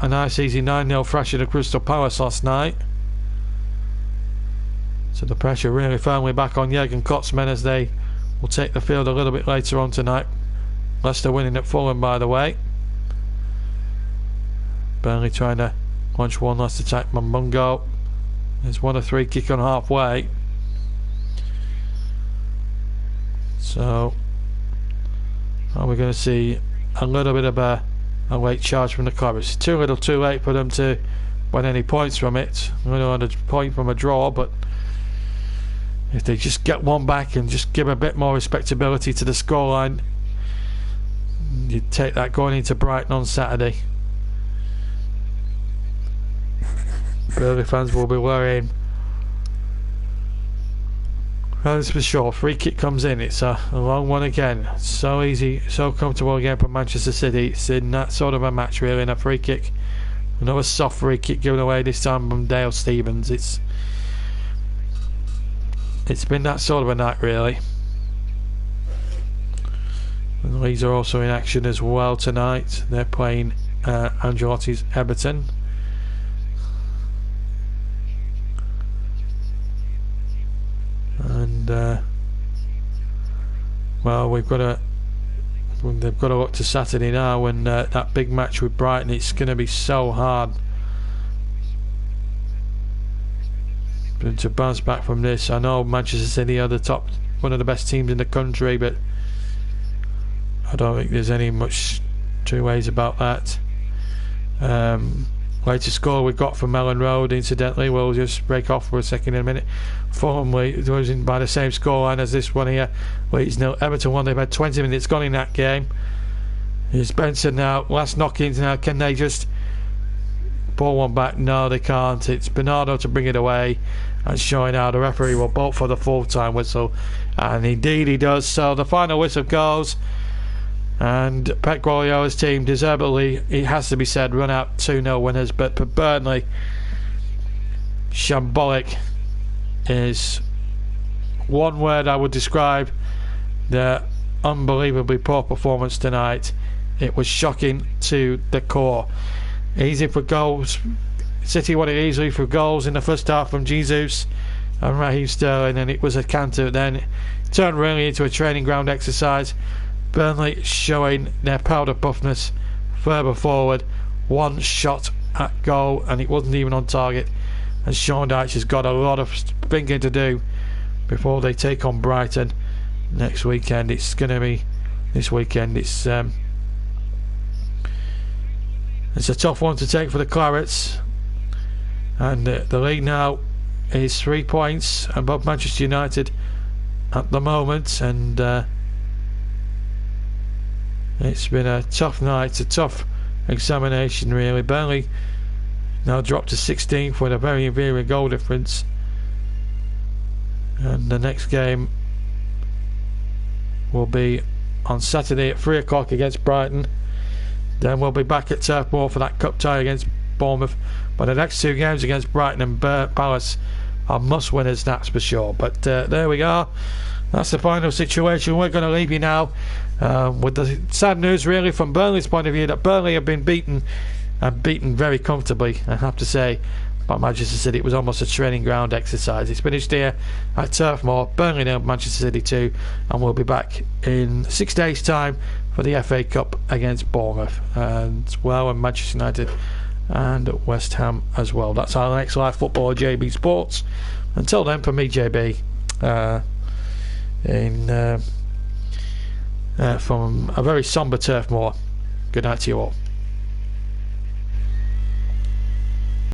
Speaker 2: nice easy 9-0 thrashing of Crystal Palace last night. So the pressure really firmly back on Jurgen Klopp's men as they will take the field a little bit later on tonight. Leicester winning at Fulham, by the way. Burnley trying to launch one last attack. Mungo. There's 1 of 3 kick on halfway. So are we going to see a little bit of a late charge from the club? It's too little too late for them to win any points from it. We don't want a point from a draw, but if they just get one back and just give a bit more respectability to the scoreline, you'd take that going into Brighton on Saturday. Burnley fans will be worrying. That's for sure. Free kick comes in. It's a long one again. So easy, so comfortable again for Manchester City. It's in that sort of a match, really. And a free kick, another soft free kick given away this time from Dale Stevens. It's been that sort of a night, really. And Leeds are also in action as well tonight. They're playing Ancelotti's Everton. And well, they've got to look to Saturday now, and that big match with Brighton. It's going to be so hard to bounce back from this. I know Manchester City are one of the best teams in the country, but I don't think there's any much two ways about that. Latest score we got from Mellon Road, incidentally, we'll just break off for a second in a minute. Fulham losing by the same scoreline as this one here. Leeds 0, Everton 1. They've had 20 minutes gone in that game. Here's Benson now, last knock-ins now. Can they just pull one back? No, they can't. It's Bernardo to bring it away, and showing how the referee will bolt for the full-time whistle, and indeed he does. So the final whistle goes, and Pep Guardiola's team deservedly, it has to be said, run out 2-0 winners. But for Burnley, shambolic is one word I would describe their unbelievably poor performance tonight. It was shocking to the core. Easy for goals. City won it easily for goals in the first half from Jesus and Raheem Sterling, and it was a canter. Then it turned really into a training ground exercise. Burnley showing their powder puffness further forward. One shot at goal, and it wasn't even on target. and Sean Dyche has got a lot of thinking to do before they take on Brighton next weekend. It's going to be this weekend. It's a tough one to take for the Clarets, and the lead now is 3 points above Manchester United at the moment, and it's been a tough night, a tough examination really. Burnley now dropped to 16th with a very inferior goal difference, and the next game will be on Saturday at 3 o'clock against Brighton. Then we'll be back at Turf Moor for that cup tie against Bournemouth. But the next two games against Brighton and Palace are must winners, that's for sure. But there we are. That's the final situation. We're going to leave you now with the sad news really from Burnley's point of view, that Burnley have been beaten, and beaten very comfortably, I have to say, by Manchester City. It was almost a training ground exercise. It's finished here at Turf Moor. Burnley 0, Manchester City 2, and we'll be back in 6 days' time for the FA Cup against Bournemouth as well, and Manchester United and West Ham as well. That's our next live football, JB Sports. Until then, from me, JB, from a very sombre Turf Moor, good night to you all.